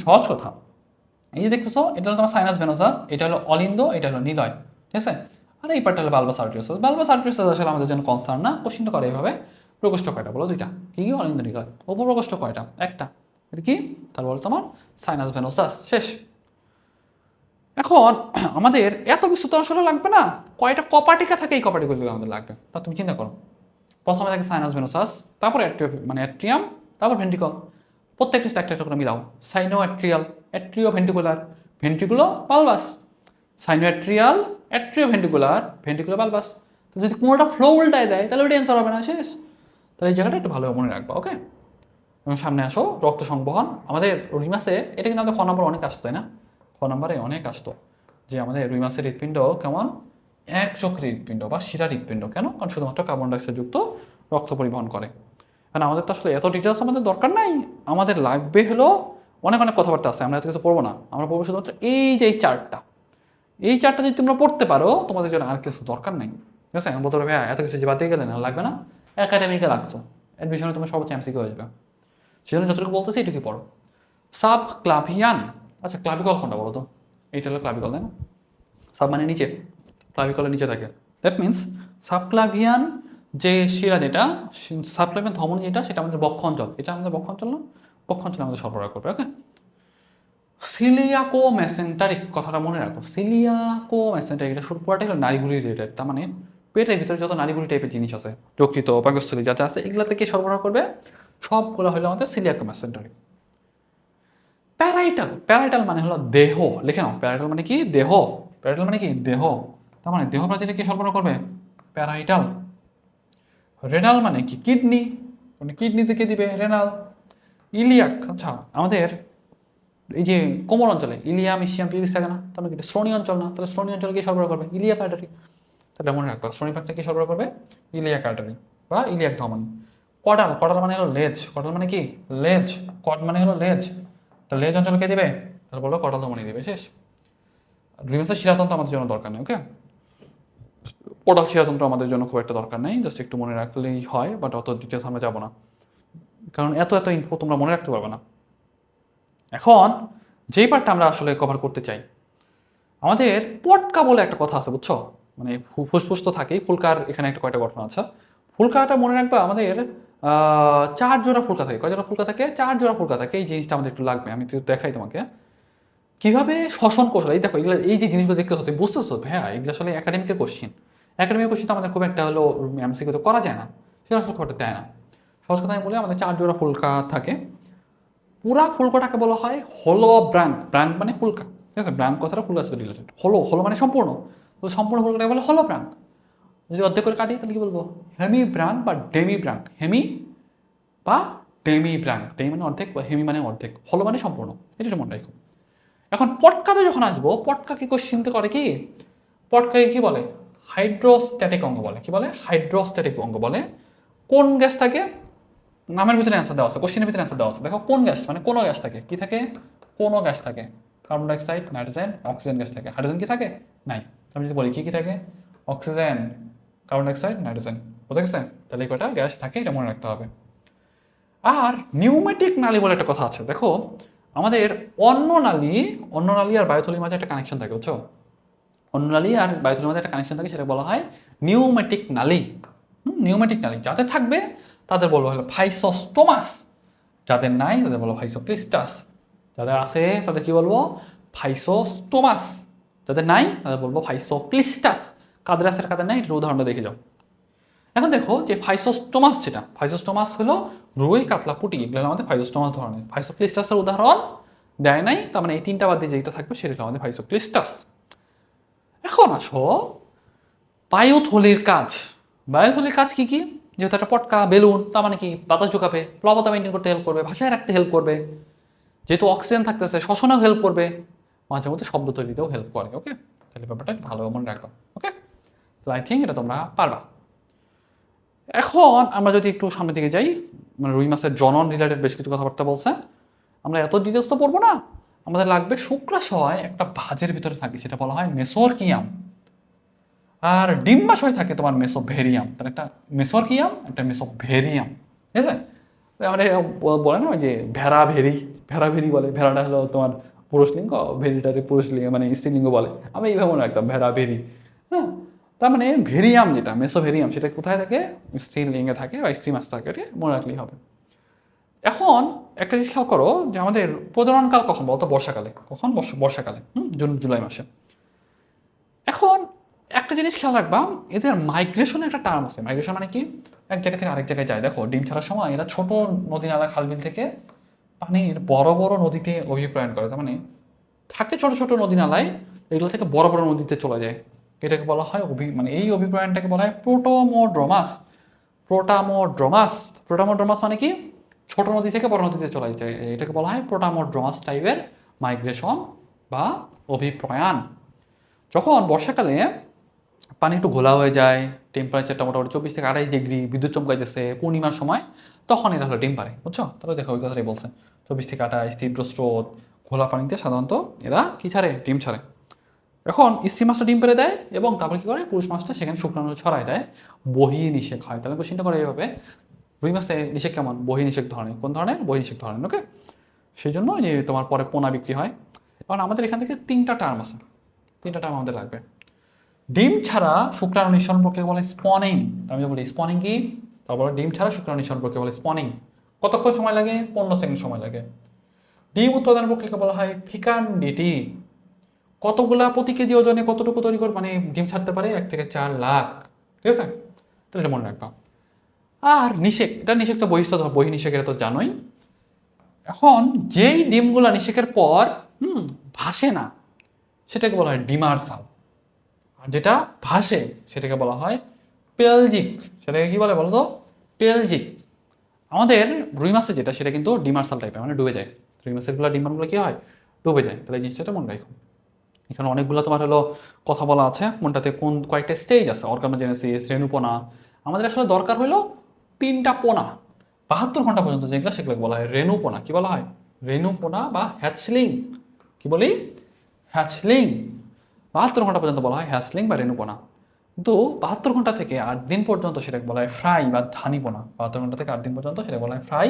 সহজ কথা। এই যে দেখতেছো, এটা হলো তোমার সাইনাস ভেনোসাস, এটা হলো অলিন্দ, এটা হলো নিলয়, ঠিক আছে? আর এই পার্টটা হলো বালবাস আর্টেরিয়াস। বালবাস আর্টেরিয়াস আসলে আমাদের জন্য কনসার্ন না। কোশ্চিনটা করে এইভাবে, প্রকোষ্ঠ কয়টা বলো? 2টা। কি কি? অলিন্দ, নিলয়। উপপ্রকোষ্ঠ কয়টা? একটা। এটা কি? তারপর তোমার সাইনাস ভেনোসাস, শেষ। এখন আমাদের এত কিছু তো আসলে লাগবে না, কয়টা কপাটিকা থাকে, এই কপাটিকাগুলো আমাদের লাগবে। তা তুমি চিন্তা করো, প্রথমে থাকে সাইনাস ভেনোসাস, তারপর মানে অ্যাট্রিয়াম, তারপর ভেন্ট্রিকল। প্রত্যেকটা সাথে একটা একটা করে মিলাও। Sino atrial, atrio ventricular, ventriculo bulbus. Sino atrial, atrio ventricular, ventriculo bulbus. তো যদি কোনোটা ফ্লো উল্টায় দেয় তাহলে ওটা অ্যান্সার হবে না, শেষ। তাহলে এই জায়গাটা একটু ভালোভাবে মনে রাখবো। ওকে, এবং সামনে আসো। রক্ত সংবহন আমাদের রুই মাসে, এটা কিন্তু আমাদের খ নম্বর অনেক আসতো, তাই না? খ নম্বরে অনেক আসতো যে আমাদের রুই মাছের হৃৎপিণ্ড কেমন? এক চক্রী হৃৎপিণ্ড বা শিরা হৃৎপিণ্ড। কেন? কারণ শুধুমাত্র কার্বন ডাইঅক্সাইড যুক্ত রক্ত পরিবহন করে। কারণ আমাদের তো আসলে এত ডিটেলস আমাদের দরকার নাই। আমাদের লাগবে হলো অনেক অনেক কথাবার্তা আছে, আমরা এত কিছু পড়বো না। আমরা পড়বো শুধুমাত্র এই যে এই চার্টটা। এই চার্টটা যদি তোমরা পড়তে পারো, তোমাদের জন্য আর কিছু দরকার নাই, ঠিক আছে? বলতে পারবে, হ্যাঁ, এত কিছু যে বাদ দিয়ে গেলে না, লাগবে না। একাডেমিকে লাগতো, অ্যাডমিশনে তোমার সর্বোচ্চ এমসিকিউ আসবে। সেজন্য যতটুকু বলতেছি এটুকু পড়ো। সাব ক্লাভিয়ান। আচ্ছা, ক্লাভিকল কোনটা বলো তো? এইটা হলো ক্লাভিকল, তাই না? সাব মানে নিচে, ক্লাভিকলের নিচে থাকে। দ্যাট মিনস সাবক্লাভিয়ান যে শিরা, যেটা সাবক্লাভিয়ান ধমনী, যেটা সেটা আমাদের বক্ষ অঞ্চল। এটা আমাদের বক্ষ অঞ্চল না? বক্ষ অঞ্চলে আমাদের সরবরাহ করবে। ওকে, সিলিয়াকো মেসেন্টারিক, কথাটা মনে রাখো। সিলিয়াকো মেসেন্টারিক, এটা পুরোটাই হলো নারীগুলি রিলেটেড। তার মানে পেটের ভিতরে যত নারীগুলি টাইপের জিনিস আছে, যকৃত, পাকস্থলী যাতে আছে, এগুলা থেকে সরবরাহ করবে। সবগুলো হলো আমাদের সিলিয়াকো মেসেন্টারিক। প্যারাইটাল, প্যারাইটাল মানে হলো দেহ, লিখে নাও, প্যারাইটাল মানে কি দেহ, প্যারাইটাল মানে কি দেহ, তার মানে দেহ প্রাচীরে কি সরবরাহ করবে, প্যারাইটাল। রেনাল মানে কি কিডনি, মানে কিডনি থেকে দিবে রেনাল। ইলিয়াক, আচ্ছা আমাদের এই যে কোমর অঞ্চলে ইলিয়াম ইসিয়াম পিবিস থাকে না, তাহলে কি শ্রোণী অঞ্চল না, তাহলে শ্রোণী অঞ্চলে কি সরবরাহ করবে, ইলিয়াক আর্টারি। তাহলে মনে রাখবা শ্রোণী ভাগটা কি সরবরাহ করবে, ইলিয়াক আর্টারি বা ইলিয়াক ধমনী। কটাল, কটাল মানে হলো লেজ, কটাল মানে কি লেজ, কট মানে হলো লেজ, তাহলে লেজ অঞ্চল কে দিবে, তাহলে বলবো কটাল ধমনী দিবে, শেষ। রিমেসের শিরাতন্ত্র আমাদের জন্য দরকার নেই, ওকে। পোটাল শিরাতন্ত্র আমাদের জন্য খুব একটা দরকার নেই, জাস্ট একটু মনে রাখলেই হয়, বাট অত ডিটেলস আমরা যাবো না, কারণ এত এত ইনফো তোমরা মনে রাখতে পারবে না। এখন যেই পার্টটা আমরা আসলে কভার করতে চাই, আমাদের পটকা বলে একটা কথা আছে বুঝছো, মানে ফুসফুস তো থাকেই, ফুলকার এখানে একটা কয়টা গঠন আছে। ফুলকাটা মনে রাখবা আমাদের 4 জোড়া ফুলকা থাকে, কয় জোড়া ফুলকা থাকে, 4 জোড়া ফুলকা থাকে, এই জিনিসটা আমাদের একটু লাগবে, আমি একটু দেখাই তোমাকে কিভাবে শ্বসন কৌশল। এই দেখো এগুলো, এই যে জিনিসগুলো দেখতেছো তুমি বুঝতেছো, হ্যাঁ এগুলো আসলে একাডেমিকের কোশ্চিন, একাডেমিক কোশ্চিন তো আমাদের খুব একটা হলো এমসিকিউ তো করা যায় না, সেটা আসলে খুব একটা দেয় না। সহজ কথা আমি বলি, আমাদের 4 জোড়া ফুলকা থাকে। পুরা ফুলকাটাকে বলা হয় হলো ব্রাঙ্ক, ব্রাঙ্ক মানে ফুলকা, ঠিক আছে, ব্রাঙ্ক কথাটা ফুলকার সাথে রিলেটেড, হলো হলো মানে সম্পূর্ণ, তো সম্পূর্ণ ফুলকাটাকে বলে হলো ব্রাঙ্ক। যদি অর্ধেক করে কাটি তাহলে কি বলবো, হেমি ব্রাঙ্ক বা ডেমি ব্রাঙ্ক, হেমি বা ডেমি ব্রাঙ্ক, ডেমি মানে অর্ধেক বা হেমি মানে অর্ধেক, হলো মানে সম্পূর্ণ, এটা মনে রাখো। এখন পটকাতে যখন আসবো, পটকা কি কোশ্চিনতে করে কি, পটকাকে কি বলে, হাইড্রোস্ট্যাটিক অঙ্গ বলে, কি বলে, হাইড্রোস্ট্যাটিক অঙ্গ বলে। কোন গ্যাস থাকে, নামের ভিতরে অ্যান্সার দেওয়া আছে, কোশ্চেনের ভিতরে অ্যান্সার দেওয়া আছে, দেখো কোন গ্যাস মানে কোনো গ্যাস থাকে, কি থাকে, কোনো গ্যাস থাকে, carbon dioxide, nitrogen, oxygen gas থাকে, হাইড্রোজেন কি থাকে, নাই। আমি যদি বলি কি কি থাকে, অক্সিজেন, কার্বন ডাইঅক্সাইড, নাইট্রোজেন, বুঝে গেছে, তাহলে এই কয়টা গ্যাস থাকে, এটা মনে রাখতে হবে। আর নিউমেটিক নালী বলে একটা কথা আছে, দেখো আমাদের অন্ন নালী, অন্ন নালী আর বায়ুথলির মাঝে একটা কানেকশন থাকে বুঝছো, অন্ন নালী আর বায়ুথলির মাঝে একটা কানেকশন থাকে, সেটা বলা হয় নিউমেটিক নালী। নিউমেটিক নালী যাদের থাকবে তাদের বলবো হলো ফাইসোস্টোমাস, যাদের নাই তাদের বলবো ফাইসোক্লিস্টাস, যাদের আছে তাদের কি বলবো, ফাইসোস্টোমাস, যাদের নাই তাদের বলবো ফাইসোক্লিস্টাস। কাদের আছে আর কাদের নাই, এটার উদাহরণটা দেখে যাও। এখন দেখো যে ফাইসোস্টোমাস, যেটা ফাইসোস্টোমাস হলো রুই, কাতলা, পুঁটি, এগুলো হলো আমাদের ফাইসোস্টোমাস ধরনের। ফাইসোক্লিস্টাসের উদাহরণ দেয় নাই, তার মানে এই তিনটা বাদ দিয়ে যেটা থাকবে সেটা হলো আমাদের ফাইসোক্লিস্টাস। এখন আসো বায়ুথলির কাজ, বায়ুথলির কাজ কি কি, যেহেতু একটা পটকা বেলুন, তার মানে কি বাতাস ঢুকাবে, প্লবতা মেনটেন করতে হেল্প করবে, ভাষায় রাখতে হেল্প করবে, যেহেতু অক্সিজেন থাকতেছে শ্বসনেও হেল্প করবে, মাঝে মধ্যে শব্দ তৈরিতেও হেল্প করে, ওকে। তাহলে ব্যাপারটা ভালো মনে রাখো, ওকে। তো আই থিঙ্ক এটা তোমরা পারবা। এখন আমরা যদি একটু সামনের দিকে যাই, মানে রুই মাছের জনন রিলেটেড বেশ কিছু কথাবার্তা বলছে, আমরা এত ডিটেলস তো পড়বো না, আমাদের লাগবে শুক্রাশয় একটা ভাজের ভিতরে থাকে, সেটা বলা হয় মেসোরকিয়াম, আর ডিম্বাশয় থাকে তোমার মেসোভেরিয়াম, তার একটা মেসোরকিয়াম একটা মেসোভেরিয়াম, ঠিক আছে। আমরা বলে না ওই যে ভেড়া ভেরি, ভেড়া ভেরি বলে, ভেড়াটা হলো তোমার পুরুষলিঙ্গ, ভেরিটারে পুরুষলিঙ্গ মানে স্ত্রীলিঙ্গ বলে, আমি এইভাবে মনে রাখতাম ভেড়া ভেরি, হ্যাঁ। তার মানে ভেরিয়াম যেটা মেসোভেরিয়াম সেটা কোথায় থাকে, স্ত্রীলিঙ্গে থাকে বা স্ত্রী মাছ থাকে, এটা মনে রাখলেই হবে। এখন একটা জিনিস খেয়াল করো যে আমাদের প্রজননকাল কখন বলতো, বর্ষাকালে, কখন, বর্ষাকালে, জুন জুলাই মাসে। এখন একটা জিনিস খেয়াল রাখবা, এদের মাইগ্রেশনের একটা টার্ম আছে, মাইগ্রেশন মানে কি, এক জায়গা থেকে আরেক জায়গায় যায়। দেখো ডিম ছাড়ার সময় এরা ছোট নদী নালা খালবিল থেকে পানির বড় বড় নদীতে অভিপ্রয়ণ করে, তার মানে থাকে ছোট ছোট নদী নালায়, এগুলো থেকে বড় বড় নদীতে চলে যায়, এটাকে বলা হয় মানে এই অভিপ্রয়ণটাকে বলা হয় প্রোটোমোড্রোমাস, প্রোটামোড্রোমাস। প্রোটামোড্রোমাস মানে কি, ছোট নদী থেকে বড় নদীতে চলে যায়, এটাকে বলা হয় প্রোটামোড্রোমাস টাইপের মাইগ্রেশন বা অভিপ্রয়াণ। যখন বর্ষাকালে পানি একটু ঘোলা হয়ে যায়, টেম্পারেচারটা মোটামুটি 24 থেকে 28 ডিগ্রি, বিদ্যুৎ চমকাইতেছে পূর্ণিমার সময়, তখন এরা হলো ডিম পারে, বুঝছো। তাহলে দেখো ওই কথাটাই বলছে, 24 থেকে 28 তীব্র স্রোত, ঘোলা পানিতে সাধারণত এরা কি ছাড়ে, ডিম ছাড়ে। এখন স্ত্রী মাছটা ডিম পেড়ে দেয় এবং তারপরে কি করে, পুরুষ মাছটা সেখানে শুক্রাণু ছড়ায় দেয়, বহি নিষেক হয়। তাহলে কোশ্চিনটা করে এইভাবে, রুই মাছে নিষেক কেমন, বহি নিষেক ধরনের, কোন ধরনের, বহি নিষেক ধরনের, ওকে। সেই জন্য যে তোমার পরে পোনা বিক্রি হয়। কারণ আমাদের এখান থেকে 3টা টার্ম আছে, 3টা টার্ম আমাদের লাগবে। ডিম ছাড়া শুক্রাণু নিঃসরণ প্রক্রিয়া বলে স্পনিং, আমি বলি স্পনিং কি, তারপরে ডিম ছাড়া শুক্রাণু নিঃসরণ প্রক্রিয়া বলে স্পনিং। কতক্ষণ সময় লাগে, 15 সেকেন্ড সময় লাগে। ডিম উৎপাদন প্রক্রিয়াকে বলা হয় ফিকান্ডিটি। কতগুলা প্রতি কেজি ওজনে কতটুকু তৈরি করে, মানে ডিম ছাড়তে পারে 1 থেকে 4 লাখ, ঠিক আছে, তাহলে এটা মনে রাখবা। আর নিষেক, এটা নিষেক তো বহিঃস্থ বহি নিষেক, এটা তো জানোই। এখন যেই ডিমগুলা নিষেকের পর ভাসে না সেটাকে বলা হয় ডিমার্সাল, আর যেটা ভাসে সেটাকে বলা হয় পেলজিক। সেটাকে কি বলে বলো তো? পেলজিক। আমাদের রুই মাছে যেটা সেটা কিন্তু ডিমার্সাল টাইপের, মানে ডুবে যায়। রুই মাছের গুলো ডিমারগুলো কি হয়? ডুবে যায়। তাহলে এই জিনিসটা মনে রাখো। এখানে অনেকগুলো তোমার হলো কথা বলা আছে, কোনটাতে কোন কয়েকটা স্টেজ আছে, অর্গানোজেনেসিস, রেণুপোনা। আমাদের আসলে দরকার হলো 3টা পোনা, 72 ঘন্টা পর্যন্ত যেগুলো সেগুলো বলা হয় রেণুপোনা। কি বলা হয়? রেণুপোনা বা হ্যাচলিং। কি বলি? হ্যাচলিং। 72 ঘন্টা পর্যন্ত বলা হয় হ্যাচলিং বা রেণুপোনা। কিন্তু 72 ঘন্টা থেকে 8 দিন পর্যন্ত সেটাকে বলা হয় ফ্রাই বা ধানিপোনা। 72 ঘন্টা থেকে 8 দিন পর্যন্ত সেটাকে বলা হয় ফ্রাই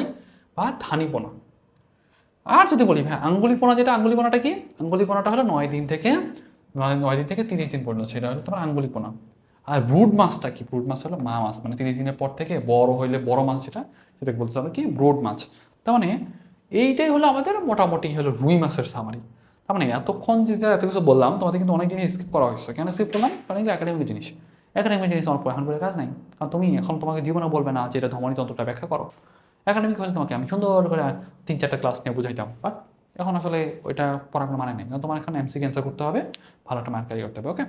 বা ধানিপোনা। আর যদি বলি ভাই আঙ্গুলিপোনা, যেটা আঙ্গুলিপোনাটা কি? আঙ্গুলিপোনাটা হলো 9 দিন থেকে 9 দিন থেকে 30 দিন পর্যন্ত, সেটা হলো তোমার আঙ্গুলিপোনা। আর ব্রুড মাছটা কি? ব্রুড মাছ হলো মা মাছ, মানে 30 দিনের পর থেকে বড় হইলে বড় মাছ যেটা, সেটাকে বলতে হবে কি? ব্রুড মাছ। তার মানে এইটাই হলো আমাদের মোটামুটি হলো রুই মাছের সামারি। তার মানে এতক্ষণ যেটা এত কিছু বললাম তোমাদের কিন্তু অনেক জিনিস স্কিপ করা হয়েছে। কেন স্কিপ করলাম? কারণ এগুলো একাডেমিক জিনিস। একাডেমিক জিনিস আমার পড়াশোনা করে কাজ নাই। কারণ তুমি এখন তোমাকে জীবনে বলবে না যে এটা ধমনী তন্ত্রটা ব্যাখ্যা করো। একাডেমিক হলে তোমাকে আমি সুন্দর করে 3-4টা ক্লাস নিয়ে বুঝাইতাম, বাট এখন আসলে ওইটা পড়ার কোনো মানে নেই। কারণ তোমার এখানে এমসি ক্যান্সার করতে হবে, ভালো একটা মার্ক ক্যারি করতে হবে। ওকে,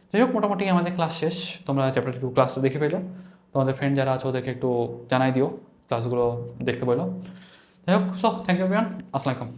যাই হোক, মোটামুটি আমাদের ক্লাস শেষ। তোমরা চ্যাপ্টার 2 ক্লাসটা দেখে পেলো। তোমাদের ফ্রেন্ড যারা আছে ওদেরকে একটু জানাই দিও, ক্লাসগুলো দেখতে বলো। যাই হোক, সো থ্যাংক ইউ এভরিওয়ান। আসসালামু আলাইকুম।